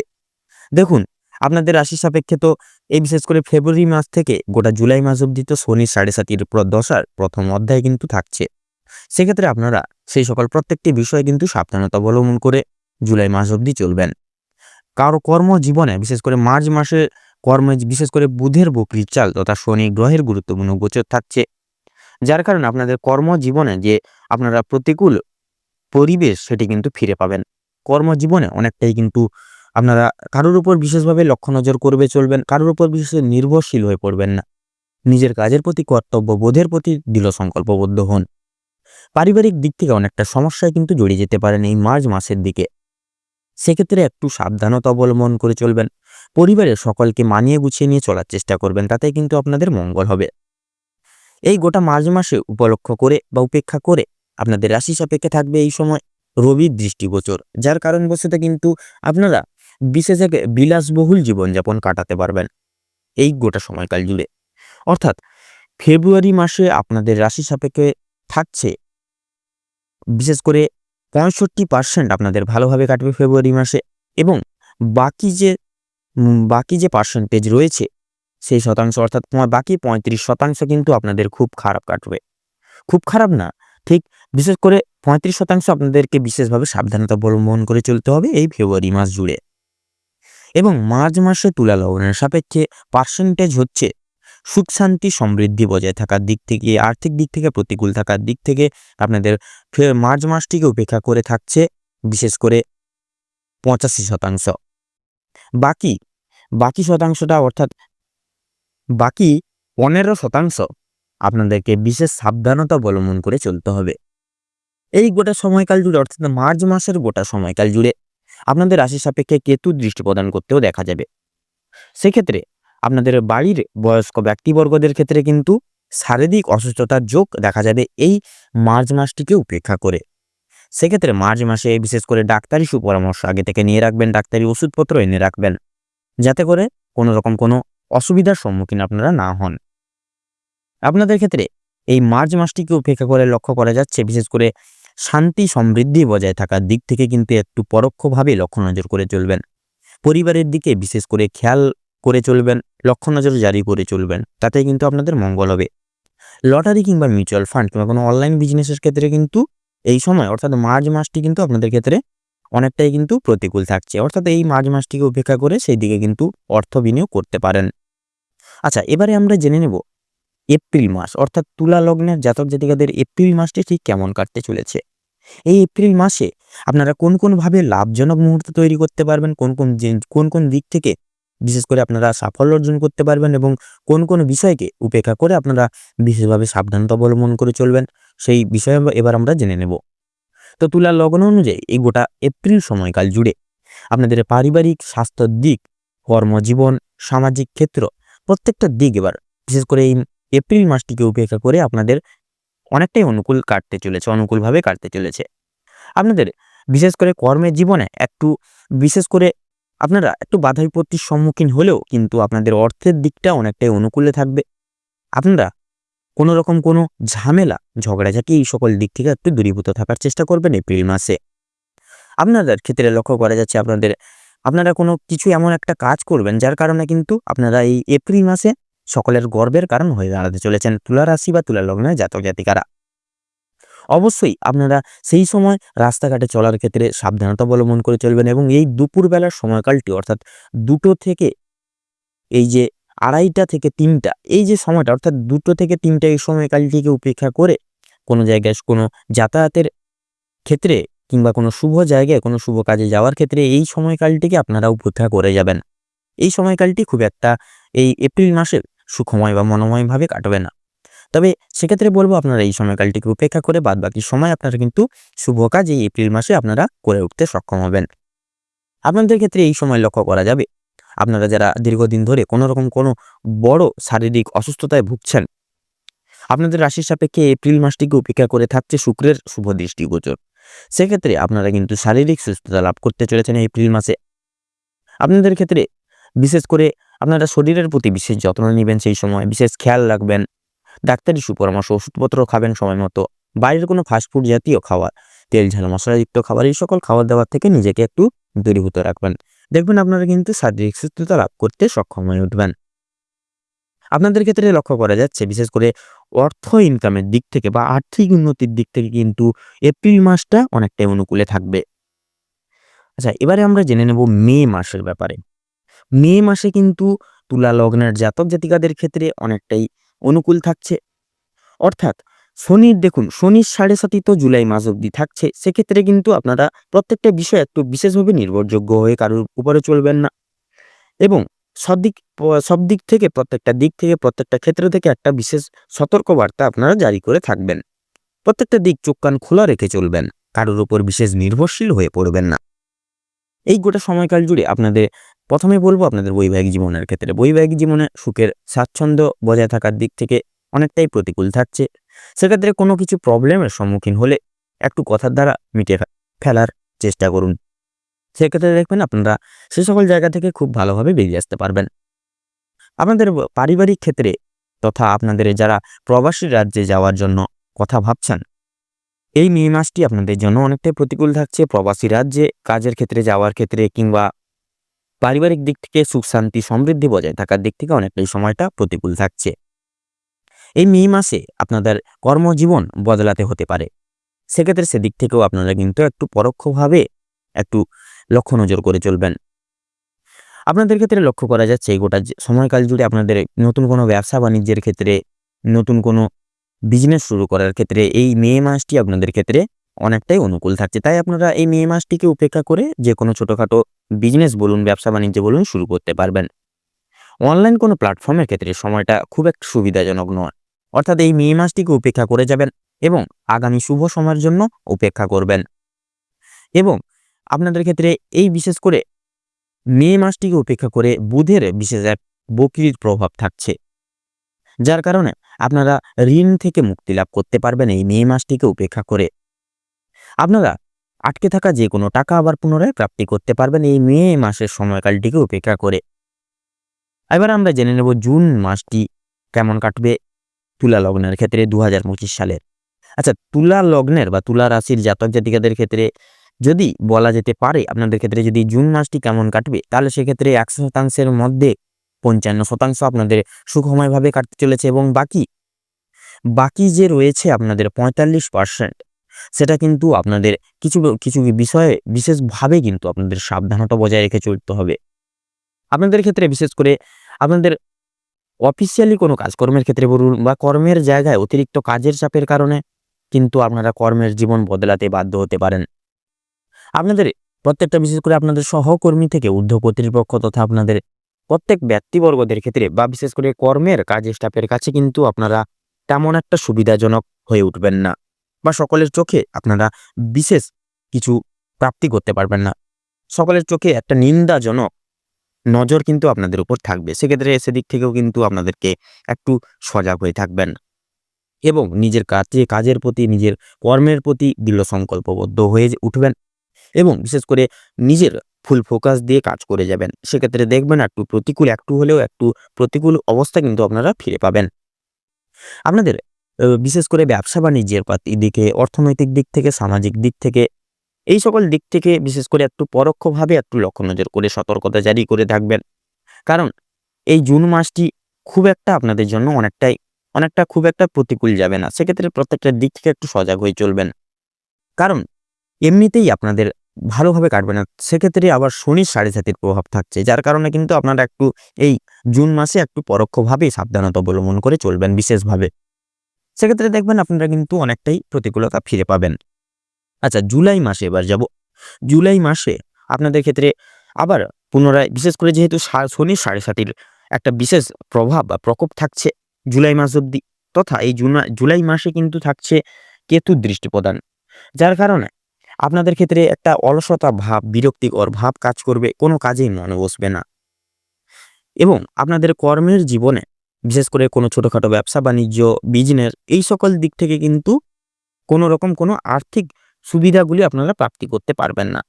দেখুন আপনাদের রাশি সাপেক্ষে তো এই বিশেষ করে ফেব্রুয়ারি মাস থেকে গোটা জুলাই মাস অবধি তো শনির 7.5 দশার প্রথম অধ্যায় কিন্তু থাকছে। সেক্ষেত্রে আপনারা সেই সকল প্রত্যেকটি বিষয়ে কিন্তু সাবধানতা অবলম্বন করে জুলাই মাস অবধি চলবেন। কারো কর্মজীবনে বিশেষ করে মার্চ মাসে কর্মে বিশেষ করে বুধের বকরির চাল তথা শনি গ্রহের গুরুত্বপূর্ণ গোচর থাকছে, যার কারণে আপনাদের কর্মজীবনে যে আপনারা প্রতিকূল পরিবেশ সেটি কিন্তু ফিরে পাবেন। কর্মজীবনে অনেকটাই কিন্তু আপনারা কারোর উপর বিশেষভাবে লক্ষ্য নজর করবে চলবেন, কারোর উপর বিশেষ নির্ভরশীল হয়ে পড়বেন না। নিজের কাজের প্রতি কর্তব্য বোধের প্রতি দৃঢ় সংকল্পবদ্ধ হন। পারিবারিক দিক থেকে অনেকটা সমস্যায় কিন্তু জড়িয়ে যেতে পারেন এই মার্চ মাসের দিকে, সেক্ষেত্রে একটু সাবধানতা অবলম্বন করে চলবেন। পরিবারের সকলকে মানিয়ে গুছিয়ে নিয়ে চলার চেষ্টা করবেন, তাতে কিন্তু আপনাদের মঙ্গল হবে। এই গোটা মার্চ মাসে উপলক্ষ করে বা উপেক্ষা করে আপনাদের রাশি সাপেক্ষে থাকবে এই সময় রবির দৃষ্টিগোচর, যার কারণবশত কিন্তু আপনারা বিশেষ এক বিলাসবহুল জীবনযাপন কাটাতে পারবেন এই গোটা সময়কাল জুড়ে। অর্থাৎ ফেব্রুয়ারি মাসে আপনাদের রাশি সাপেক্ষে থাকছে বিশেষ করে 65% আপনাদের ভালোভাবে কাটবে ফেব্রুয়ারি মাসে, এবং বাকি যে পার্সেন্টেজ রয়েছে সেই শতাংশ অর্থাৎ বাকি 35% কিন্তু আপনাদের খুব খারাপ কাটবে। খুব খারাপ না, ঠিক বিশেষ করে 35% আপনাদেরকে বিশেষভাবে সাবধানতা অবলম্বন করে চলতে হবে এই ফেব্রুয়ারি মাস জুড়ে। এবং মার্চ মাসে তুলা লগ্নের সাপেক্ষে পার্সেন্টেজ হচ্ছে সুখ শান্তি সমৃদ্ধি বজায় থাকার দিক থেকে, আর্থিক দিক থেকে প্রতিকূল থাকার দিক থেকে আপনাদের মার্চ মাসটিকে উপেক্ষা করে থাকছে বিশেষ করে 85%। বাকি শতাংশটা অর্থাৎ বাকি 15% আপনাদেরকে বিশেষ সাবধানতা অবলম্বন করে চলতে হবে এই গোটা সময়কাল জুড়ে। অর্থাৎ মার্চ মাসের গোটা সময়কাল জুড়ে আপনাদের রাশি সাপেক্ষে কেতু দৃষ্টি প্রদান করতেও দেখা যাবে। সেক্ষেত্রে আপনাদের বাড়ির বয়স্ক ব্যক্তিবর্গদের ক্ষেত্রে কিন্তু শারীরিক অসুস্থতার যোগ দেখা যাবে এই মার্চ মাসটিকে উপেক্ষা করে। সেক্ষেত্রে মার্চ মাসে বিশেষ করে ডাক্তারি সুপরামর্শ আগে থেকে নিয়ে রাখবেন, ডাক্তারি ওষুধপত্র এনে রাখবেন, যাতে করে কোনো রকম কোনো অসুবিধার সম্মুখীন আপনারা না হন। আপনাদের ক্ষেত্রে এই মার্চ মাসটিকে উপেক্ষা করে লক্ষ্য করা যাচ্ছে বিশেষ করে শান্তি সমৃদ্ধি বজায় থাকার দিক থেকে কিন্তু একটু পরোক্ষভাবে লক্ষ্য নজর করে চলবেন। পরিবারের দিকে বিশেষ করে খেয়াল করে চলবেন, লক্ষ্য নজর জারি করে চলবেন, তাতে কিন্তু আপনাদের মঙ্গল হবে। লটারি কিংবা মিউচুয়াল ফান্ড কিংবা কোনো অনলাইন বিজনেসের ক্ষেত্রে কিন্তু এই সময় অর্থাৎ মার্চ মাসটি কিন্তু আপনাদের ক্ষেত্রে অনেকটাই কিন্তু প্রতিকূল থাকছে। অর্থাৎ এই মার্চ মাসটিকে উপেক্ষা করে সেই দিকে কিন্তু অর্থ বিনিয়োগ করতে পারেন। আচ্ছা, এবারে আমরা জেনে নেব এপ্রিল মাস অর্থাৎ তুলা লগ্নের জাতক জাতিকাদের এপ্রিল মাসটি ঠিক কেমন কাটতে চলেছে। এই এপ্রিল মাসে আপনারা কোন কোনভাবে লাভজনক মুহূর্ত তৈরি করতে পারবেন, কোন কোন দিক থেকে বিশেষ করে আপনারা সাফল্য অর্জন করতে পারবেন এবং কোন কোন বিষয়কে উপেক্ষা করে আপনারা বিশেষভাবে সাবধানতা অবলম্বন করে চলবেন, সেই বিষয়ে এবার আমরা জেনে নেব। তো তুলা লগ্ন অনুযায়ী এই গোটা এপ্রিল সময়কাল জুড়ে আপনাদের পারিবারিক স্বাস্থ্যের দিক, কর্মজীবন, সামাজিক ক্ষেত্র প্রত্যেকটা দিক এবার বিশেষ করে এই এপ্রিল মাসটিকে উপেক্ষা করে আপনাদের অনেকটাই অনুকূলভাবে কাটতে চলেছে। আপনাদের বিশেষ করে কর্মের জীবনে বিশেষ করে আপনারা একটু বাধা বিপত্তির সম্মুখীন হলেও কিন্তু আপনাদের অর্থের দিকটা অনেকটাই অনুকূলে থাকবে। আপনারা কোনো রকম কোনো ঝামেলা, ঝগড়াঝাটি এই সকল দিক থেকে একটু দূরীভূত থাকার চেষ্টা করবেন এপ্রিল মাসে। আপনাদের ক্ষেত্রে লক্ষ্য করা যাচ্ছে আপনারা কোনো কিছু এমন একটা কাজ করবেন যার কারণে কিন্তু আপনারা এই এপ্রিল মাসে সকলের গর্বের কারণ হয়ে দাঁড়াতে চলেছেন তুলা রাশি বা তুলা লগ্নের জাতক জাতিকারা। অবশ্যই আপনারা সেই সময় রাস্তাঘাটে চলার ক্ষেত্রে সাবধানতা অবলম্বন করে চলবেন এবং এই দুপুরবেলার সময়কালটি অর্থাৎ 2টো থেকে এই যে 2:30 থেকে 3টা এই যে সময়টা অর্থাৎ 2টো থেকে 3টা এই সময়কালটিকে উপেক্ষা করে কোনো জায়গায় কোনো যাতায়াতের ক্ষেত্রে কিংবা কোনো শুভ জায়গায় কোনো শুভ কাজে যাওয়ার ক্ষেত্রে এই সময়কালটিকে আপনারা উপেক্ষা করে যাবেন। এই সময়কালটি খুব একটা এই এপ্রিল মাসে সুখময় বা মনোময়ভাবে কাটবে না। তবে সেক্ষেত্রে বলবো আপনারা এই সময়কালটিকে উপেক্ষা করে বাদবাকি সময় আপনারা কিন্তু শুভ কাজ এই এপ্রিল মাসে আপনারা করে উঠতে সক্ষম হবেন। আপনাদের ক্ষেত্রে এই সময় লক্ষ্য করা যাবে আপনারা যারা দীর্ঘদিন ধরে কোনো বড় শারীরিক অসুস্থতায় ভুগছেন, আপনাদের রাশির সাপেক্ষে এপ্রিল মাসটিকে উপেক্ষা করে থাকছে শুক্রের শুভ দৃষ্টিগোচর। সেক্ষেত্রে আপনারা কিন্তু শারীরিক সুস্থতা লাভ করতে চলেছেন এপ্রিল মাসে। আপনাদের ক্ষেত্রে বিশেষ করে আপনারা শরীরের প্রতি বিশেষ যত্ন নেবেন, সেই সময় বিশেষ খেয়াল রাখবেন, ডাক্তারি সুপরামর্শ, ওষুধপত্র খাবেন সময় মতো, বাইরের কোনো ফাস্টফুড জাতীয় খাবার, তেল ঝাল মশলাযুক্ত খাবার এই সকল খাবার দাবার থেকে নিজেকে একটু দূরীভূত রাখবেন। দেখবেন আপনারা কিন্তু শারীরিক সুস্থতা লাভ করতে সক্ষম হয়ে উঠবেন। আপনাদের ক্ষেত্রে লক্ষ্য করা যাচ্ছে বিশেষ করে অর্থ ইনকামের দিক থেকে বা আর্থিক উন্নতির দিক থেকে কিন্তু এপ্রিল মাসটা অনেকটাই অনুকূলে থাকবে। আচ্ছা, এবারে আমরা জেনে নেব মে মাসের ব্যাপারে। মে মাসে কিন্তু তুলা লগ্নের জাতক জাতিকাদের ক্ষেত্রে অনেকটাই অনুকূল থাকছে। অর্থাৎ শনির 7.5 তো জুলাই মাস অবধি থাকছে। সেক্ষেত্রে কিন্তু আপনারা প্রত্যেকটা বিষয় একটু বিশেষভাবে নির্ভরযোগ্য হয়ে কারোর উপরে চলবেন না এবং সব দিক থেকে প্রত্যেকটা ক্ষেত্র থেকে একটা বিশেষ সতর্কবার্তা আপনারা জারি করে থাকবেন। প্রত্যেকটা দিক চোখ কান খোলা রেখে চলবেন, কারোর উপর বিশেষ নির্ভরশীল হয়ে পড়বেন না। এই গোটা সময়কাল জুড়ে প্রথমে বলবো আপনাদের বৈবাহিক জীবনের ক্ষেত্রে বৈবাহিক জীবনে সুখের স্বাচ্ছন্দ্য বজায় থাকার দিক থেকে অনেকটাই প্রতিকূল থাকছে। সেক্ষেত্রে কোনো কিছু প্রবলেমের সম্মুখীন হলে একটু কথার দ্বারা মিটিয়ে ফেলার চেষ্টা করুন। সেক্ষেত্রে দেখবেন আপনারা সে সকল জায়গা থেকে খুব ভালোভাবে বেরিয়ে আসতে পারবেন। আপনাদের পারিবারিক ক্ষেত্রে তথা আপনাদের যারা প্রবাসী রাজ্যে যাওয়ার জন্য কথা ভাবছেন, এই মে মাসটি আপনাদের জন্য অনেকটাই প্রতিকূল থাকছে। প্রবাসী রাজ্যে কাজের ক্ষেত্রে যাওয়ার ক্ষেত্রে কিংবা পারিবারিক দিক থেকে সুখ শান্তি সমৃদ্ধি বজায় থাকার দিক থেকে অনেকটাই সময়টা প্রতিকূল থাকছে। এই মে মাসে আপনাদের কর্মজীবন বদলাতে হতে পারে। সেক্ষেত্রে সেদিক থেকেও আপনারা কিন্তু একটু পরোক্ষভাবে একটু লক্ষ্য নজর করে চলবেন। আপনাদের ক্ষেত্রে লক্ষ্য করা যাচ্ছে এই গোটা সময়কাল জুড়ে আপনাদের নতুন কোনো ব্যবসা বাণিজ্যের ক্ষেত্রে, নতুন কোনো বিজনেস শুরু করার ক্ষেত্রে এই মে মাসটি আপনাদের ক্ষেত্রে অনেকটাই অনুকূল থাকছে। তাই আপনারা এই মে মাসটিকে উপেক্ষা করে যে কোনো ছোটোখাটো বিজনেস বলুন, ব্যবসা বাণিজ্য বলুন শুরু করতে পারবেন। অনলাইন কোনো প্ল্যাটফর্মের ক্ষেত্রে সময়টা খুব একটা সুবিধাজনক নয়। অর্থাৎ এই মে মাসটিকে উপেক্ষা করে যাবেন এবং আগামী শুভ সময়ের জন্য উপেক্ষা করবেন। এবং আপনাদের ক্ষেত্রে এই বিশেষ করে মে মাসটিকে উপেক্ষা করে বুধের বিশেষ এক বক্রীর প্রভাব থাকছে, যার কারণে আপনারা ঋণ থেকে মুক্তি লাভ করতে পারবেন এই মে মাসটিকে উপেক্ষা করে। আপনারা আটকে থাকা যে কোনো টাকা আবার পুনরায় প্রাপ্তি করতে পারবেন এই মে মাসের সময়কালটিকে উপেক্ষা করে। এবার আমরা জেনে নেব জুন মাসটি কেমন কাটবে তুলা লগ্নের ক্ষেত্রে 2025 সালের। আচ্ছা, তুলা লগ্নের বা তুলা রাশির জাতক জাতিকাদের ক্ষেত্রে যদি বলা যেতে পারে আপনাদের ক্ষেত্রে যদি জুন মাসটি কেমন কাটবে, তাহলে সেক্ষেত্রে 100% মধ্যে 55% আপনাদের সুখময়ভাবে কাটতে চলেছে এবং বাকি যে রয়েছে আপনাদের 45% সেটা কিন্তু আপনাদের কিছু কিছু বিষয়ে বিশেষভাবে কিন্তু আপনাদের সাবধানতা বজায় রেখে চলতে হবে। আপনাদের ক্ষেত্রে বিশেষ করে আপনাদের অফিসিয়ালি কোনো কাজকর্মের ক্ষেত্রে বলুন বা কর্মের জায়গায় অতিরিক্ত কাজের চাপের কারণে কিন্তু আপনারা কর্মের জীবন বদলাতে বাধ্য হতে পারেন। আপনাদের প্রত্যেকটা বিশেষ করে আপনাদের সহকর্মী থেকে ঊর্ধ্ব কর্তৃপক্ষ তথা আপনাদের প্রত্যেক ব্যক্তিবর্গদের ক্ষেত্রে বা বিশেষ করে কর্মের কাজের স্টাফের কাছে কিন্তু আপনারা তেমন একটা সুবিধাজনক হয়ে উঠবেন না বা সকলের চোখে আপনারা বিশেষ কিছু প্রাপ্তি করতে পারবেন না। সকলের চোখে একটা নিন্দাজনক নজর কিন্তু আপনাদের উপর থাকবে। সেক্ষেত্রে সেদিক থেকেও কিন্তু আপনাদেরকে একটু সজাগ হয়ে থাকবেন এবং নিজের কাজের প্রতি নিজের কর্মের প্রতি দৃঢ় সংকল্পবদ্ধ হয়ে উঠবেন এবং বিশেষ করে নিজের ফুল ফোকাস দিয়ে কাজ করে যাবেন। সেক্ষেত্রে দেখবেন একটু হলেও একটু প্রতিকূল অবস্থা কিন্তু আপনারা ফিরে পাবেন। আপনাদের বিশেষ করে ব্যবসা বাণিজ্যের দিকে, অর্থনৈতিক দিক থেকে, সামাজিক দিক থেকে, এই সকল দিক থেকে বিশেষ করে একটু পরোক্ষভাবে একটু লক্ষ্য নজর করে সতর্কতা জারি করে থাকবেন। কারণ এই জুন মাসটি খুব একটা আপনাদের জন্য অনেকটা খুব একটা প্রতিকূল যাবে না। সেক্ষেত্রে প্রত্যেকটা দিক থেকে একটু সজাগ হয়ে চলবেন। কারণ এমনিতেই আপনাদের ভালোভাবে কাটবে না। সেক্ষেত্রে আবার শনির ৭.৫ প্রভাব থাকছে। যার কারণে কিন্তু আপনারা একটু এই জুন মাসে একটু পরোক্ষভাবেই সাবধানতা অবলম্বন করে চলবেন বিশেষভাবে। সেক্ষেত্রে দেখবেন আপনারা কিন্তু অনেকটাই প্রতিকূলতা ফিরে পাবেন। আচ্ছা, জুলাই মাসে এবার যাব। জুলাই মাসে আপনাদের ক্ষেত্রে আবার পুনরায় বিশেষ করে যেহেতু শনির ৭.৫ একটা বিশেষ প্রভাব বা প্রকোপ থাকছে জুলাই মাস অবধি, তথা এই জুলাই মাসে কিন্তু থাকছে কেতুর দৃষ্টি প্রদান। যার কারণে আপনাদের ক্ষেত্রে একটা অলসতা ভাব, বিরক্তিকর ভাব কাজ করবে, কোনো কাজেই মনে বসবে না এবং আপনাদের কর্মের জীবনে বিশেষ করে কোনো ছোটখাটো ব্যবসা বাণিজ্য, বিজনেস এই সকল দিক থেকে কিন্তু কোনো রকম কোনো আর্থিক সুবিধাগুলি আপনারা প্রাপ্তি করতে পারবেন না।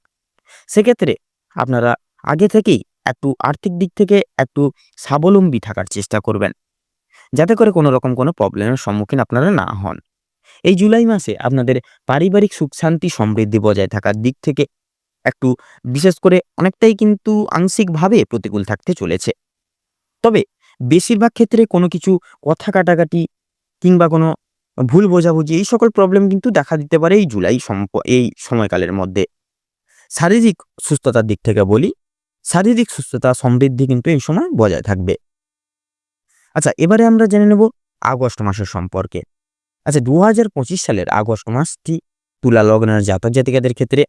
সেক্ষেত্রে আপনারা আগে থেকেই একটু আর্থিক দিক থেকে একটু স্বাবলম্বী থাকার চেষ্টা করবেন, যাতে করে কোনো রকম কোনো প্রবলেমের সম্মুখীন আপনারা না হন। এই জুলাই মাসে আপনাদের পারিবারিক সুখ শান্তি সমৃদ্ধি বজায় থাকার দিক থেকে একটু বিশেষ করে অনেকটাই কিন্তু আংশিকভাবে প্রতিকূল থাকতে চলেছে। তবে বেশিরভাগ ক্ষেত্রে কোনো কিছু কথা কাটাকাটি কিংবা কোনো ভুল বোঝাবুঝি এই সকল প্রবলেম কিন্তু দেখা দিতে পারে এই সময়কালের মধ্যে। শারীরিক সুস্থতার দিক থেকে বলি, শারীরিক সুস্থতা সমৃদ্ধি কিন্তু এই সময় বজায় থাকবে। আচ্ছা, এবারে আমরা জেনে নেব আগস্ট মাসের সম্পর্কে। আচ্ছা, 2025 সালের আগস্ট মাসটি তুলা লগ্নের জাতক জাতিকাদের ক্ষেত্রে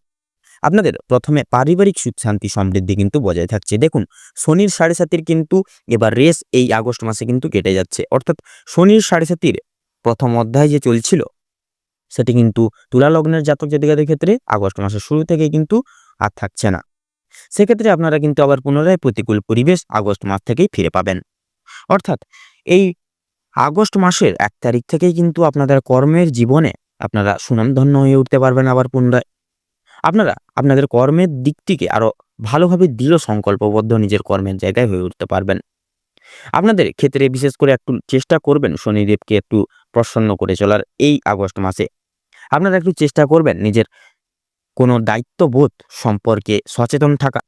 আপনাদের প্রথমে পারিবারিক সুখ শান্তি সমৃদ্ধি কিন্তু বজায় থাকছে। দেখুন, শনির ৭.৫ কিন্তু এবার রেস এই আগস্ট মাসে কিন্তু কেটে যাচ্ছে। অর্থাৎ শনির ৭.৫ প্রথম অধ্যায় যে চলছিল সেটি কিন্তু তুলা লগ্নের জাতক জাতিকাদের ক্ষেত্রে আগস্ট মাসের শুরু থেকে কিন্তু আর থাকছে না। সেক্ষেত্রে আপনারা কিন্তু আবার পুনরায় প্রতিকূল পরিবেশ আগস্ট মাস থেকেই ফিরে পাবেন। অর্থাৎ এই আগস্ট মাসের ১ তারিখ থেকেই কিন্তু আপনাদের কর্মের জীবনে আপনারা সুনামধন্য হয়ে উঠতে পারবেন। আবার পুনরায় আপনারা আপনাদের কর্মের দিকটিকে আরো ভালোভাবে দৃঢ় সংকল্পবদ্ধ নিজের কর্মের জায়গায় হয়ে উঠতে পারবেন। আপনাদের ক্ষেত্রে বিশেষ করে একটু চেষ্টা করবেন শনিদেবকে একটু প্রসন্ন করে চলার এই আগস্ট মাসে। আপনারা একটু চেষ্টা করবেন নিজের কোনো দায়িত্ববোধ সম্পর্কে সচেতন থাকা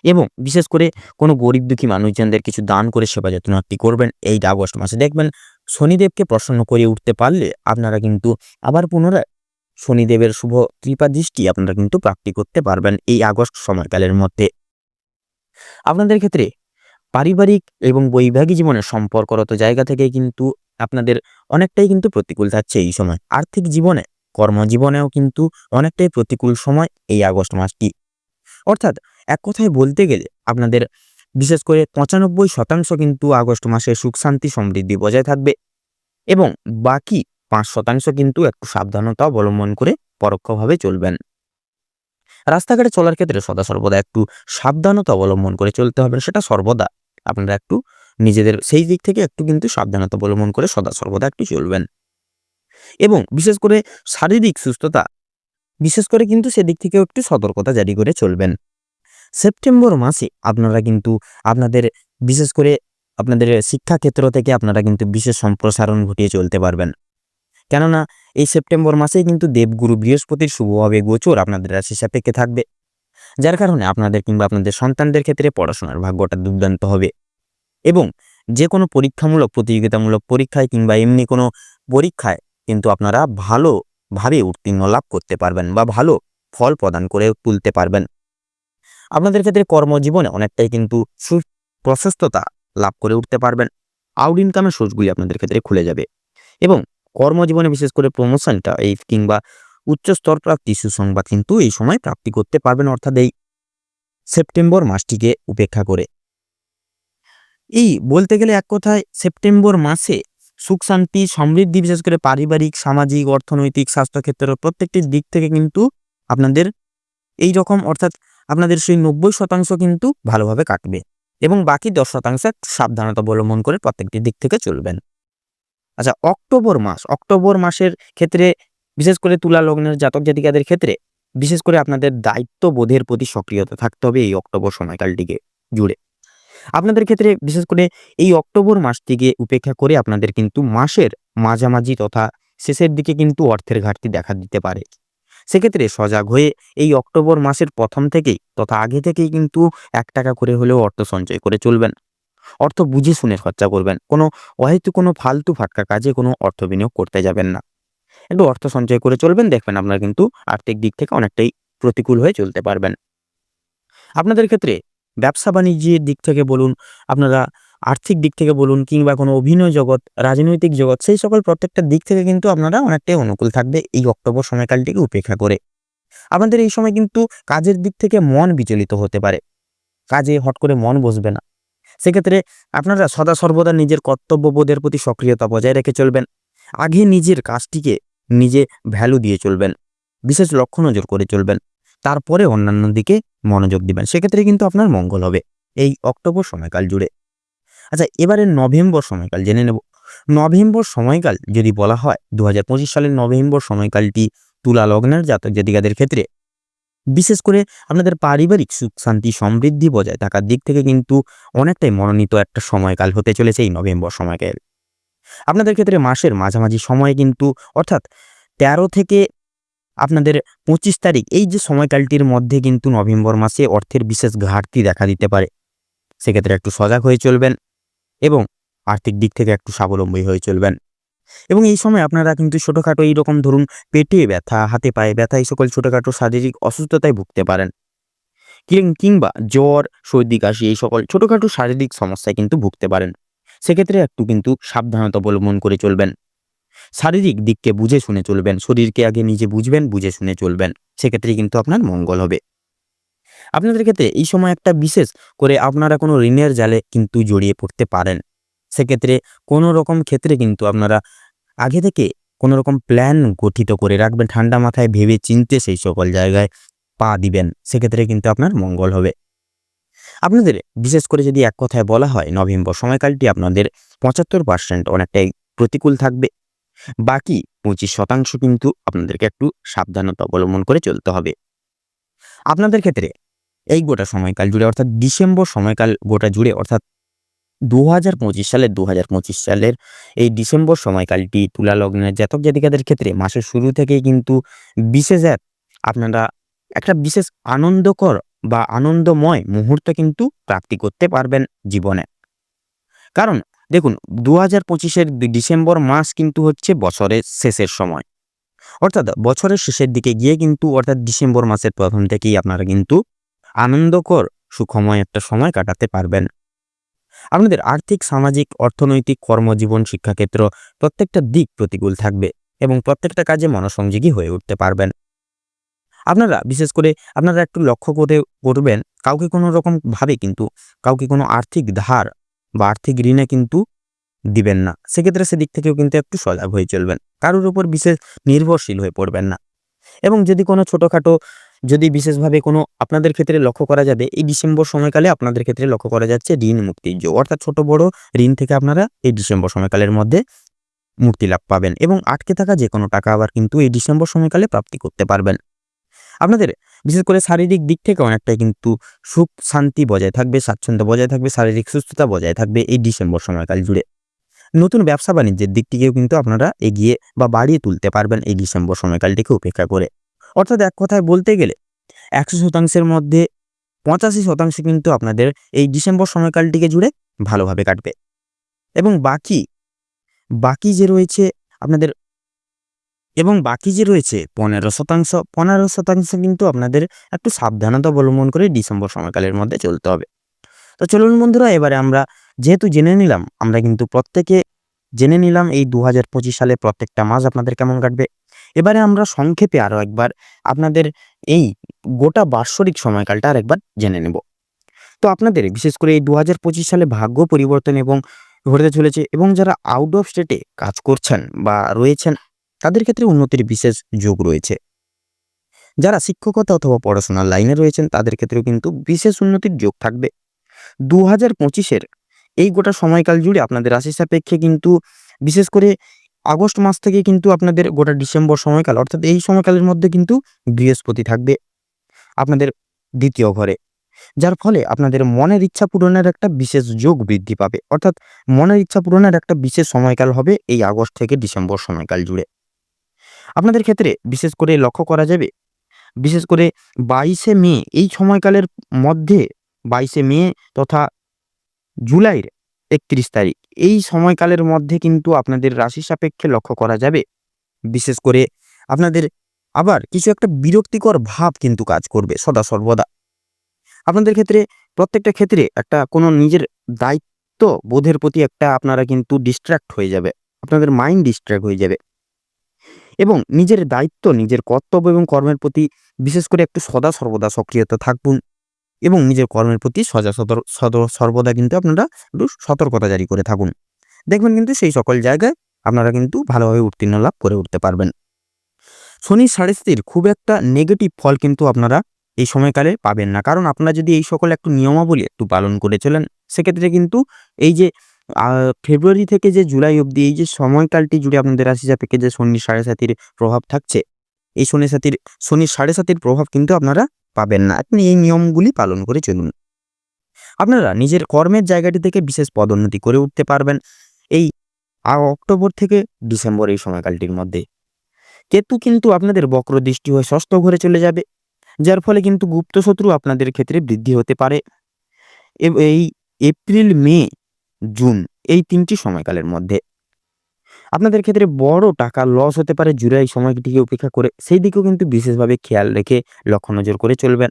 এবং বিশেষ করে কোনো গরিব দুঃখী মানুষজনদের কিছু দান করে সেবা যত্নার্থী করবেন এই আগস্ট মাসে। দেখবেন শনিদেবকে প্রসন্ন করে উঠতে পারলে আপনারা কিন্তু আবার পুনরায় শনিদেবের শুভ কৃপা দৃষ্টি আপনারা কিন্তু প্রাপ্তি করতে পারবেন এই আগস্ট সময়কালের মধ্যে। আপনাদের ক্ষেত্রে পারিবারিক এবং বৈবাহিক জীবনের সম্পর্করত জায়গা থেকে কিন্তু আপনাদের অনেকটাই কিন্তু প্রতিকূল থাকছে এই সময়। আর্থিক জীবনে, কর্মজীবনেও কিন্তু অনেকটাই প্রতিকূল সময় এই আগস্ট মাসটি। অর্থাৎ এক কথায় বলতে গেলে আপনাদের বিশেষ করে ৯৫% কিন্তু আগস্ট মাসে সুখ শান্তি সমৃদ্ধি বজায় থাকবে এবং বাকি ৫% কিন্তু একটু সাবধানতা অবলম্বন করে পরোক্ষভাবে চলবেন। রাস্তাঘাটে চলার ক্ষেত্রে সদা সর্বদা একটু সাবধানতা অবলম্বন করে চলতে হবে। সেটা সর্বদা আপনারা একটু নিজেদের সেই দিক থেকে একটু কিন্তু সাবধানতা অবলম্বন করে সদা সর্বদা একটু চলবেন এবং বিশেষ করে শারীরিক সুস্থতা বিশেষ করে কিন্তু সেদিক থেকেও একটু সতর্কতা জারি করে চলবেন। সেপ্টেম্বর মাসে আপনারা কিন্তু আপনাদের বিশেষ করে আপনাদের শিক্ষাক্ষেত্র থেকে আপনারা কিন্তু বিশেষ সম্প্রসারণ ঘটিয়ে চলতে পারবেন। কেননা এই সেপ্টেম্বর মাসেই কিন্তু দেবগুরু বৃহস্পতির শুভভাবে গোচর আপনাদের রাশি সাপেক্ষে থাকবে, যার কারণে আপনাদের কিংবা আপনাদের সন্তানদের ক্ষেত্রে পড়াশোনার ভাগ্যটা দুর্দান্ত হবে এবং যে কোনো পরীক্ষামূলক প্রতিযোগিতামূলক পরীক্ষায় কিংবা এমনি কোনো পরীক্ষায় কিন্তু আপনারা ভালোভাবে উত্তীর্ণ লাভ করতে পারবেন বা ভালো ফল প্রদান করে তুলতে পারবেন। আপনাদের ক্ষেত্রে কর্মজীবনে অনেকটাই কিন্তু সুপ্রশস্ততা লাভ করে উঠতে পারবেন। আউট ইনকামের সোর্সগুলি আপনাদের ক্ষেত্রে খুলে যাবে এবং কর্মজীবনে বিশেষ করে প্রমোশনটা এই কিংবা উচ্চস্তর প্রাপ্তি সুসংবাদ কিন্তু এই সময় প্রাপ্তি করতে পারবেন, অর্থাৎ এই সেপ্টেম্বর মাসটিকে উপেক্ষা করে। এই বলতে গেলে এক কথায় সেপ্টেম্বর মাসে সুখ শান্তি সমৃদ্ধি বিশেষ করে পারিবারিক, সামাজিক, অর্থনৈতিক, স্বাস্থ্যক্ষেত্রের প্রত্যেকটি দিক থেকে কিন্তু আপনাদের এই রকম অর্থাৎ আপনাদের সেই 90% কিন্তু ভালোভাবে কাটবে এবং বাকি 10% একটু সাবধানতা অবলম্বন করে প্রত্যেকটি দিক থেকে চলবেন। আচ্ছা, অক্টোবর মাসের ক্ষেত্রে বিশেষ করে তুলা লগ্নের জাতক জাতিকাদের ক্ষেত্রে বিশেষ করে আপনাদের দায়িত্ববোধের প্রতি সক্রিয়তা থাকতে হবে এই অক্টোবর সময়কালটিকে জুড়ে। আপনাদের ক্ষেত্রে বিশেষ করে এই অক্টোবর মাসটিকে উপেক্ষা করে আপনাদের কিন্তু মাসের মাঝামাঝি তথা শেষের দিকে কিন্তু অর্থের ঘাটতি দেখা দিতে পারে। সেক্ষেত্রে সজাগ হয়ে এই অক্টোবর মাসের প্রথম থেকেই তথা আগে থেকেই কিন্তু 1 টাকা করে হলেও অর্থ সঞ্চয় করে চলবেন। অর্থ বুঝে শুনে খরচা করবেন। কোনো ফালতু ফাটকা কাজে কোনো অর্থ বিনিয়োগ করতে যাবেন না। একটু অর্থ সঞ্চয় করে চলবেন, দেখবেন আপনারা কিন্তু আর্থিক দিক থেকে অনেকটাই প্রতিকূল হয়ে চলতে পারবেন। আপনাদের ক্ষেত্রে ব্যবসা বাণিজ্যের দিক থেকে বলুন, আপনারা আর্থিক দিক থেকে বলুন কিংবা কোনো অভিনয় জগৎ, রাজনৈতিক জগৎ, সেই সকল প্রত্যেকটা দিক থেকে কিন্তু আপনারা অনেকটাই অনুকূল থাকবে এই অক্টোবর সময়কালটিকে উপেক্ষা করে। আপনাদের এই সময় কিন্তু কাজের দিক থেকে মন বিচলিত হতে পারে, কাজে হট করে মন বসবে না। সেক্ষেত্রে আপনারা সদা সর্বদা নিজের কর্তব্যবোধের প্রতি সক্রিয়তা বজায় রেখে চলবেন। আগে নিজের কাজটিকে নিজে ভ্যালু দিয়ে চলবেন, বিশেষ লক্ষ্য নজর করে চলবেন, তারপরে অন্যান্য দিকে মনোযোগ দিবেন। সেক্ষেত্রে কিন্তু আপনার মঙ্গল হবে এই অক্টোবর সময়কাল জুড়ে। আচ্ছা, এবারে নভেম্বর সময়কাল জেনে নেব। নভেম্বর সময়কাল যদি বলা হয় 2025 সালের নভেম্বর সময়কালটি তুলা লগ্নের জাতক জাতিকাদের ক্ষেত্রে বিশেষ করে আপনাদের পারিবারিক সুখ শান্তি সমৃদ্ধি বজায় থাকার দিক থেকে কিন্তু অনেকটাই মনোনীত একটা সময়কাল হতে চলেছে এই নভেম্বর সময়কাল। আপনাদের ক্ষেত্রে মাসের মাঝামাঝি সময়ে কিন্তু অর্থাৎ 13 থেকে আপনাদের 25 তারিখ এই যে সময়কালটির মধ্যে কিন্তু নভেম্বর মাসে অর্থের বিশেষ ঘাটতি দেখা দিতে পারে। সেক্ষেত্রে একটু সজাগ হয়ে চলবেন এবং আর্থিক দিক থেকে একটু স্বাবলম্বী হয়ে চলবেন। এবং এই সময় আপনারা কিন্তু ছোটোখাটো এইরকম ধরুন পেটে ব্যথা, হাতে পায়ে ব্যথা, এই সকল ছোটোখাটো শারীরিক অসুস্থতায় ভুগতে পারেন কিংবা জ্বর, সর্দি, কাশি এই সকল ছোটোখাটো শারীরিক সমস্যায় কিন্তু ভুগতে পারেন। সেক্ষেত্রে একটু কিন্তু সাবধানতা অবলম্বন করে চলবেন। শারীরিক দিককে বুঝে শুনে চলবেন, শরীরকে আগে নিজে বুঝবেন, বুঝে শুনে চলবেন। সেক্ষেত্রে কিন্তু আপনার মঙ্গল হবে। আপনাদের ক্ষেত্রে এই সময় একটা বিশেষ করে আপনারা কোনো ঋণের জালে কিন্তু জড়িয়ে পড়তে পারেন। সেক্ষেত্রে কোনো রকম ক্ষেত্রে কিন্তু আপনারা আগে থেকে কোনো রকম প্ল্যান গঠিত করে রাখবেন, ঠান্ডা মাথায় ভেবে চিন্তে সেই সকল জায়গায় পা দিবেন। সেক্ষেত্রে কিন্তু আপনার মঙ্গল হবে। আপনাদের বিশেষ করে যদি এক কথায় বলা হয় নভেম্বর সময়কালটি আপনাদের 75% অনেকটাই প্রতিকূল থাকবে, বাকি 25% কিন্তু আপনাদেরকে একটু সাবধানতা অবলম্বন করে চলতে হবে। আপনাদের ক্ষেত্রে এই গোটা সময়কাল জুড়ে অর্থাৎ ডিসেম্বর সময়কাল গোটা জুড়ে অর্থাৎ 2025 সালের এই ডিসেম্বর সময়কালটি তুলা লগ্নের জাতক জাতিকাদের ক্ষেত্রে মাসের শুরু থেকেই কিন্তু বিশেষ আপনারা একটা বিশেষ আনন্দকর বা আনন্দময় মুহূর্ত কিন্তু প্রাপ্তি করতে পারবেন জীবনে। কারণ দেখুন 2025-এর ডিসেম্বর মাস কিন্তু হচ্ছে বছরের শেষের সময়, অর্থাৎ বছরের শেষের দিকে গিয়ে কিন্তু অর্থাৎ ডিসেম্বর মাসের প্রথম থেকেই আপনারা কিন্তু আনন্দকর সুখময় একটা সময় কাটাতে পারবেন। আপনাদের আর্থিক, সামাজিক, অর্থনৈতিক, কর্মজীবন, শিক্ষাক্ষেত্র প্রত্যেকটা দিক প্রতিকূল থাকবে এবং প্রত্যেকটা কাজে মনোসংযোগী হয়ে উঠতে পারবেন। আপনারা বিশেষ করে আপনারা একটু লক্ষ্য করবেন কাউকে কোনো রকম ভাবে কিন্তু কাউকে কোনো আর্থিক ধার বা আর্থিক ঋণে কিন্তু দিবেন না। সেক্ষেত্রে সেদিক থেকেও কিন্তু একটু সজাগ হয়ে চলবেন, কারোর উপর বিশেষ নির্ভরশীল হয়ে পড়বেন না। এবং যদি কোনো ছোটোখাটো যদি বিশেষভাবে কোনো আপনাদের ক্ষেত্রে লক্ষ্য করা যাবে এই ডিসেম্বর সময়কালে আপনাদের ক্ষেত্রে লক্ষ্য করা যাচ্ছে ঋণ মুক্তির যোগ, অর্থাৎ ছোট বড় ঋণ থেকে আপনারা এই ডিসেম্বর সময়কালের মধ্যে মুক্তি লাভ পাবেন এবং আটকে থাকা যে কোনো টাকা আবার কিন্তু এই ডিসেম্বর সময়কালে প্রাপ্তি করতে পারবেন। আপনাদের বিশেষ করে শারীরিক দিক থেকে অনেকটাই কিন্তু সুখ শান্তি বজায় থাকবে, স্বাচ্ছন্দ্য বজায় থাকবে, শারীরিক সুস্থতা বজায় থাকবে এই ডিসেম্বর সময়কাল জুড়ে। নতুন ব্যবসা বাণিজ্যের দিকটিকেও কিন্তু আপনারা এগিয়ে বা বাড়িয়ে তুলতে পারবেন এই ডিসেম্বর সময়কালটিকে উপেক্ষা করে। অর্থাৎ এক কথায় বলতে গেলে ১০০% মধ্যে ৮৫% কিন্তু আপনাদের এই ডিসেম্বর সময়কালটিকে জুড়ে ভালোভাবে কাটবে। এবং বাকি যে রয়েছে আপনাদের এবং বাকি যে রয়েছে ১৫% কিন্তু আপনাদের একটু সাবধানতা অবলম্বন করে ডিসেম্বর সময়কালের মধ্যে চলতে হবে। তো চলুন বন্ধুরা, এবারে আমরা যেহেতু জেনে নিলাম, আমরা কিন্তু প্রত্যেকে জেনে নিলাম এই ২০২৫ সালে প্রত্যেকটা মাস আপনাদের কেমন কাটবে। এবারে আমরা সংক্ষেপে আরও একবার আপনাদের এই গোটা বাৎসরিক সময়কালটা আরেকবার জেনে নেব। তো আপনাদের বিশেষ করে এই ২০২৫ সালে ভাগ্য পরিবর্তন এবং ঘটতে চলেছে, এবং যারা আউট অফ স্টেটে কাজ করছেন বা রয়েছেন তাদের ক্ষেত্রে উন্নতির বিশেষ যোগ রয়েছে। যারা শিক্ষকতা অথবা পড়াশোনার লাইনে রয়েছেন তাদের ক্ষেত্রেও কিন্তু বিশেষ উন্নতির যোগ থাকবে। ২০২৫-এর এই গোটা সময়কাল জুড়ে আপনাদের রাশি সাপেক্ষে কিন্তু বিশেষ করে আগস্ট মাস থেকে কিন্তু আপনাদের গোটা ডিসেম্বর সময়কাল, অর্থাৎ এই সময়কালের মধ্যে কিন্তু বৃহস্পতি থাকবে আপনাদের দ্বিতীয় ঘরে, যার ফলে আপনাদের মনের ইচ্ছা পূরণের একটা বিশেষ যোগ বৃদ্ধি পাবে। অর্থাৎ মনের ইচ্ছা পূরণের একটা বিশেষ সময়কাল হবে এই আগস্ট থেকে ডিসেম্বর সময়কাল জুড়ে। আপনাদের ক্ষেত্রে বিশেষ করে লক্ষ্য করা যাবে, বিশেষ করে ২২শে মে এই সময়কালের মধ্যে, ২২শে মে তথা জুলাইয়ের ৩১ তারিখ এই সময়কালের মধ্যে কিন্তু আপনাদের রাশি সাপেক্ষে লক্ষ্য করা যাবে বিশেষ করে আপনাদের আবার কিছু একটা বিরক্তিকর ভাব কিন্তু কাজ করবে সদা সর্বদা। আপনাদের ক্ষেত্রে প্রত্যেকটা ক্ষেত্রে একটা কোনো নিজের দায়িত্ব বোধের প্রতি একটা আপনারা কিন্তু ডিস্ট্র্যাক্ট হয়ে যাবে, আপনাদের মাইন্ড ডিস্ট্র্যাক্ট হয়ে যাবে, এবং নিজের দায়িত্ব, নিজের কর্তব্য এবং কর্মের প্রতি বিশেষ করে একটু সদা সর্বদা সক্রিয়তা থাকুন, এবং নিজের কর্মের প্রতি সর্বদা কিন্তু আপনারা একটু সতর্কতা জারি করে থাকুন। দেখবেন কিন্তু সেই সকল জায়গায় আপনারা কিন্তু ভালোভাবে উত্তীর্ণ লাভ করে উঠতে পারবেন। শনির ৩.৫ খুব একটা নেগেটিভ ফল কিন্তু আপনারা এই সময়কালে পাবেন না, কারণ আপনারা যদি এই সকল একটু নিয়মাবলী একটু পালন করে চলেন সেক্ষেত্রে কিন্তু এই যে ফেব্রুয়ারি থেকে যে জুলাই অবধি এই যে সময়কালটি জুড়ে আপনাদের রাশি সাপেক্ষে যে শনির ৭.৫ প্রভাব থাকছে, এই শনির ৭.৫ প্রভাব কিন্তু আপনারা পাবেন না। আপনি এই নিয়মগুলি পালন করে চলুন। আপনারা নিজের কর্মের জায়গাটি থেকে বিশেষ পদোন্নতি করে উঠতে পারবেন এই অক্টোবর থেকে ডিসেম্বর এই সময়কালটির মধ্যে। কেতু কিন্তু আপনাদের বক্র দৃষ্টি হয়ে ষষ্ঠ ঘরে চলে যাবে, যার ফলে কিন্তু গুপ্তশত্রু আপনাদের ক্ষেত্রে বৃদ্ধি হতে পারে। এই এপ্রিল, মে, জুন এই ৩টি সময়কালের মধ্যে আপনাদের ক্ষেত্রে বড় টাকা লস হতে পারে জুলাই সময়টিকে উপেক্ষা করে, সেই দিকেও কিন্তু বিশেষভাবে খেয়াল রেখে লক্ষ্য নজর করে চলবেন।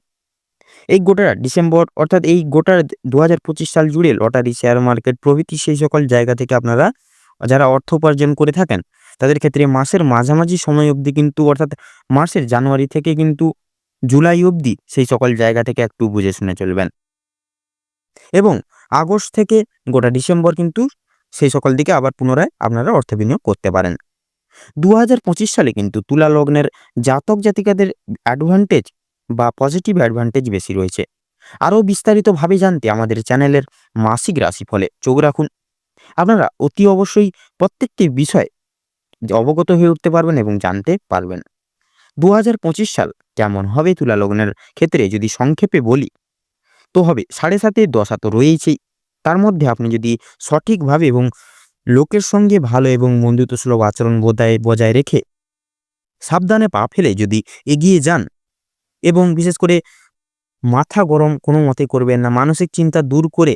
এই গোটা ডিসেম্বর অর্থাৎ এই গোটা ২০২৫ সাল জুড়ে লটারি, শেয়ার মার্কেট প্রভৃতি সেই সকল জায়গা থেকে আপনারা যারা অর্থ উপার্জন করে থাকেন তাদের ক্ষেত্রে মাসের মাঝামাঝি সময় অবধি কিন্তু, অর্থাৎ মাসের জানুয়ারি থেকে কিন্তু জুলাই অবধি সেই সকল জায়গা থেকে একটু বুঝে শুনে চলবেন, এবং আগস্ট থেকে গোটা ডিসেম্বর কিন্তু সেই সকল দিকে আবার পুনরায় আপনারা অর্থ বিনিয়োগ করতে পারেন। ২০২৫ সালে কিন্তু তুলা লগ্নের জাতক জাতিকাদের অ্যাডভান্টেজ বা পজিটিভ অ্যাডভান্টেজ বেশি রয়েছে। আরও বিস্তারিতভাবে জানতে আমাদের চ্যানেলের মাসিক রাশিফলে চোখ রাখুন। আপনারা অতি অবশ্যই প্রত্যেকটি বিষয় অবগত হয়ে উঠতে পারবেন এবং জানতে পারবেন। ২০২৫ সাল কেমন হবে তুলা লগ্নের ক্ষেত্রে যদি সংক্ষেপে বলি তো হবে ৭.৫-এর দশা তো রয়েছেই, তার মধ্যে আপনি যদি সঠিকভাবে এবং লোকের সঙ্গে ভালো এবং বন্ধুত্বসুলভ আচরণ বজায় রেখে সাবধানে পা ফেলে যদি এগিয়ে যান, এবং বিশেষ করে মাথা গরম কোনো মতে করবেন না, মানসিক চিন্তা দূর করে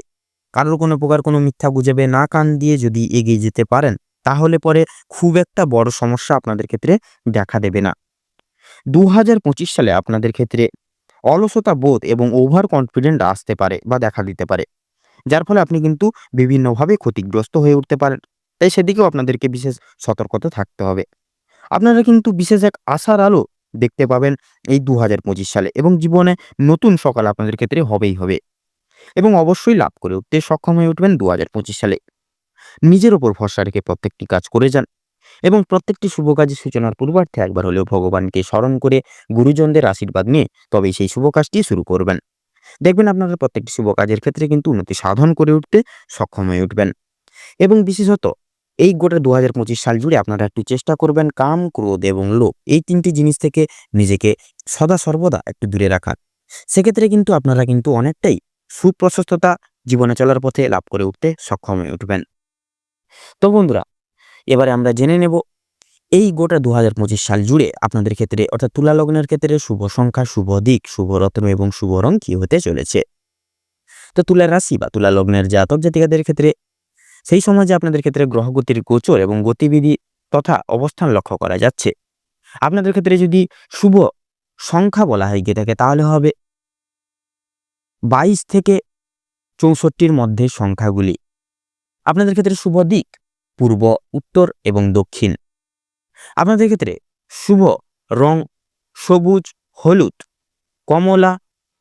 কারোর কোনো প্রকার কোনো মিথ্যা গুজবে না কান দিয়ে যদি এগিয়ে যেতে পারেন, তাহলে পরে খুব একটা বড় সমস্যা আপনাদের ক্ষেত্রে দেখা দেবে না। ২০২৫ সালে আপনাদের ক্ষেত্রে অলসতা বোধ এবং ওভার কনফিডেন্ট আসতে পারে বা দেখা দিতে পারে, যার ফলে আপনি কিন্তু বিভিন্নভাবে ক্ষতিগ্রস্ত হয়ে উঠতে পারেন। তাই সেদিকেও আপনাদেরকে বিশেষ সতর্কতা থাকতে হবে। আপনারা কিন্তু বিশেষ এক আশার আলো দেখতে পাবেন এই ২০২৫ সালে, এবং জীবনে নতুন সকাল আপনাদের ক্ষেত্রে হবেই হবে, এবং অবশ্যই লাভ করে উঠতে সক্ষম হয়ে উঠবেন ২০২৫ সালে। নিজের ওপর ভরসা রেখে প্রত্যেকটি কাজ করে যান, এবং প্রত্যেকটি শুভ কাজের সূচনার পূর্বার্থে একবার হলেও ভগবানকে স্মরণ করে গুরুজনদের আশীর্বাদ নিয়ে তবেই সেই শুভ কাজটি শুরু করবেন। দেখবেন আপনারা প্রত্যেকটি শুভ কাজের ক্ষেত্রে কিন্তু উন্নতি সাধন করে উঠতে সক্ষম হয়ে উঠবেন। এবং বিশেষত এই গোটা ২০২৫ সাল জুড়ে আপনারা একটু চেষ্টা করবেন কাম, ক্রোধ এবং লোভ এই ৩টি জিনিস থেকে নিজেকে সদা সর্বদা একটু দূরে রাখার। সেক্ষেত্রে কিন্তু আপনারা কিন্তু অনেকটাই সুপ্রশস্ততা জীবনে চলার পথে লাভ করে উঠতে সক্ষম হয়ে উঠবেন। তো বন্ধুরা, এবারে আমরা জেনে নেব এই গোটা 2025 সাল জুড়ে আপনাদের ক্ষেত্রে অর্থাৎ তুলা লগ্নের ক্ষেত্রে শুভ সংখ্যা, শুভ দিক, শুভ রত্ন এবং শুভ রং কি হতে চলেছে। তো তুলা রাশি বা তুলা লগ্নের জাতক জাতিকাদের ক্ষেত্রে সেই সময় যে আপনাদের ক্ষেত্রে গ্রহগতির গোচর এবং গতিবিধি তথা অবস্থান লক্ষ্য করা যাচ্ছে। আপনাদের ক্ষেত্রে যদি শুভ সংখ্যা বলা হয় গিয়ে থাকে তাহলে হবে 22 থেকে 64-র মধ্যে সংখ্যাগুলি। আপনাদের ক্ষেত্রে শুভ দিক পূর্ব, উত্তর এবং দক্ষিণ। আপনাদের ক্ষেত্রে শুভ রং সবুজ, হলুদ, কমলা,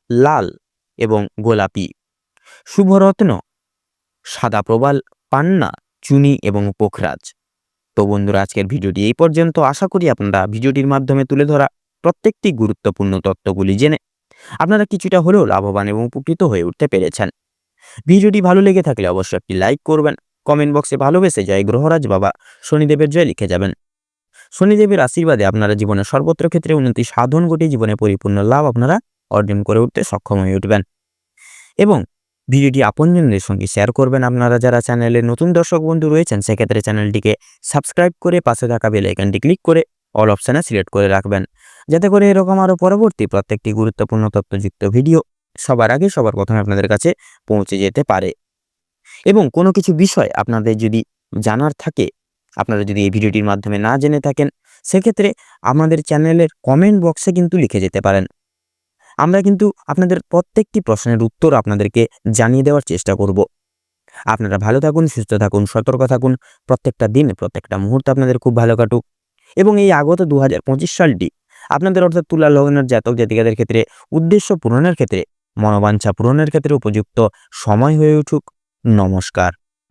লাল এবং গোলাপি। শুভ রত্ন সাদা প্রবাল, পান্না, চুনি এবং পোখরাজ। তো বন্ধুরা, আজকের ভিডিওটি এই পর্যন্ত। আশা করি আপনারা ভিডিওটির মাধ্যমে তুলে ধরা প্রত্যেকটি গুরুত্বপূর্ণ তথ্যগুলি জেনে আপনারা কিছুটা হলেও লাভবান এবং উপকৃত হয়ে উঠতে পেরেছেন। ভিডিওটি ভালো লেগে থাকলে অবশ্যই একটি লাইক করবেন, কমেন্ট বক্সে ভালোবেসে জয় গ্রহরাজ বাবা শনিদেবের জয় লিখে যাবেন। শনিদেবের আশীর্বাদে আপনারা জীবনের সর্বত্র ক্ষেত্রে উন্নতি সাধন ঘটে জীবনে পরিপূর্ণ লাভ আপনারা অর্জন করে উঠতে সক্ষম হয়ে উঠবেন এবং ভিডিওটি আপনজনদের সঙ্গে শেয়ার করবেন। আপনারা যারা চ্যানেলের নতুন দর্শক বন্ধু রয়েছেন সেক্ষেত্রে চ্যানেলটিকে সাবস্ক্রাইব করে পাশে থাকা বেল আইকনটি ক্লিক করে অল অপশানে সিলেক্ট করে রাখবেন, যাতে করে এরকম আরও পরবর্তী প্রত্যেকটি গুরুত্বপূর্ণ তথ্যযুক্ত ভিডিও সবার আগে সবার প্রথমে আপনাদের কাছে পৌঁছে যেতে পারে। এবং কোনো কিছু বিষয় আপনাদের যদি জানার থাকে, আপনারা যদি এই ভিডিওটির মাধ্যমে না জেনে থাকেন, সেক্ষেত্রে আমাদের চ্যানেলের কমেন্ট বক্সে কিন্তু লিখে যেতে পারেন। আমরা কিন্তু আপনাদের প্রত্যেকটি প্রশ্নের উত্তর আপনাদেরকে জানিয়ে দেওয়ার চেষ্টা করব। আপনারা ভালো থাকুন, সুস্থ থাকুন, সতর্ক থাকুন। প্রত্যেকটা দিন, প্রত্যেকটা মুহূর্ত আপনাদের খুব ভালো কাটুক এবং এই আগত 2025 সালটি আপনাদের অর্থাৎ তুলা লগ্নের জাতক জাতিকাদের ক্ষেত্রে উদ্দেশ্য পূরণের ক্ষেত্রে, মনোবাঞ্ছা পূরণের ক্ষেত্রে উপযুক্ত সময় হয়ে উঠুক। নমস্কার।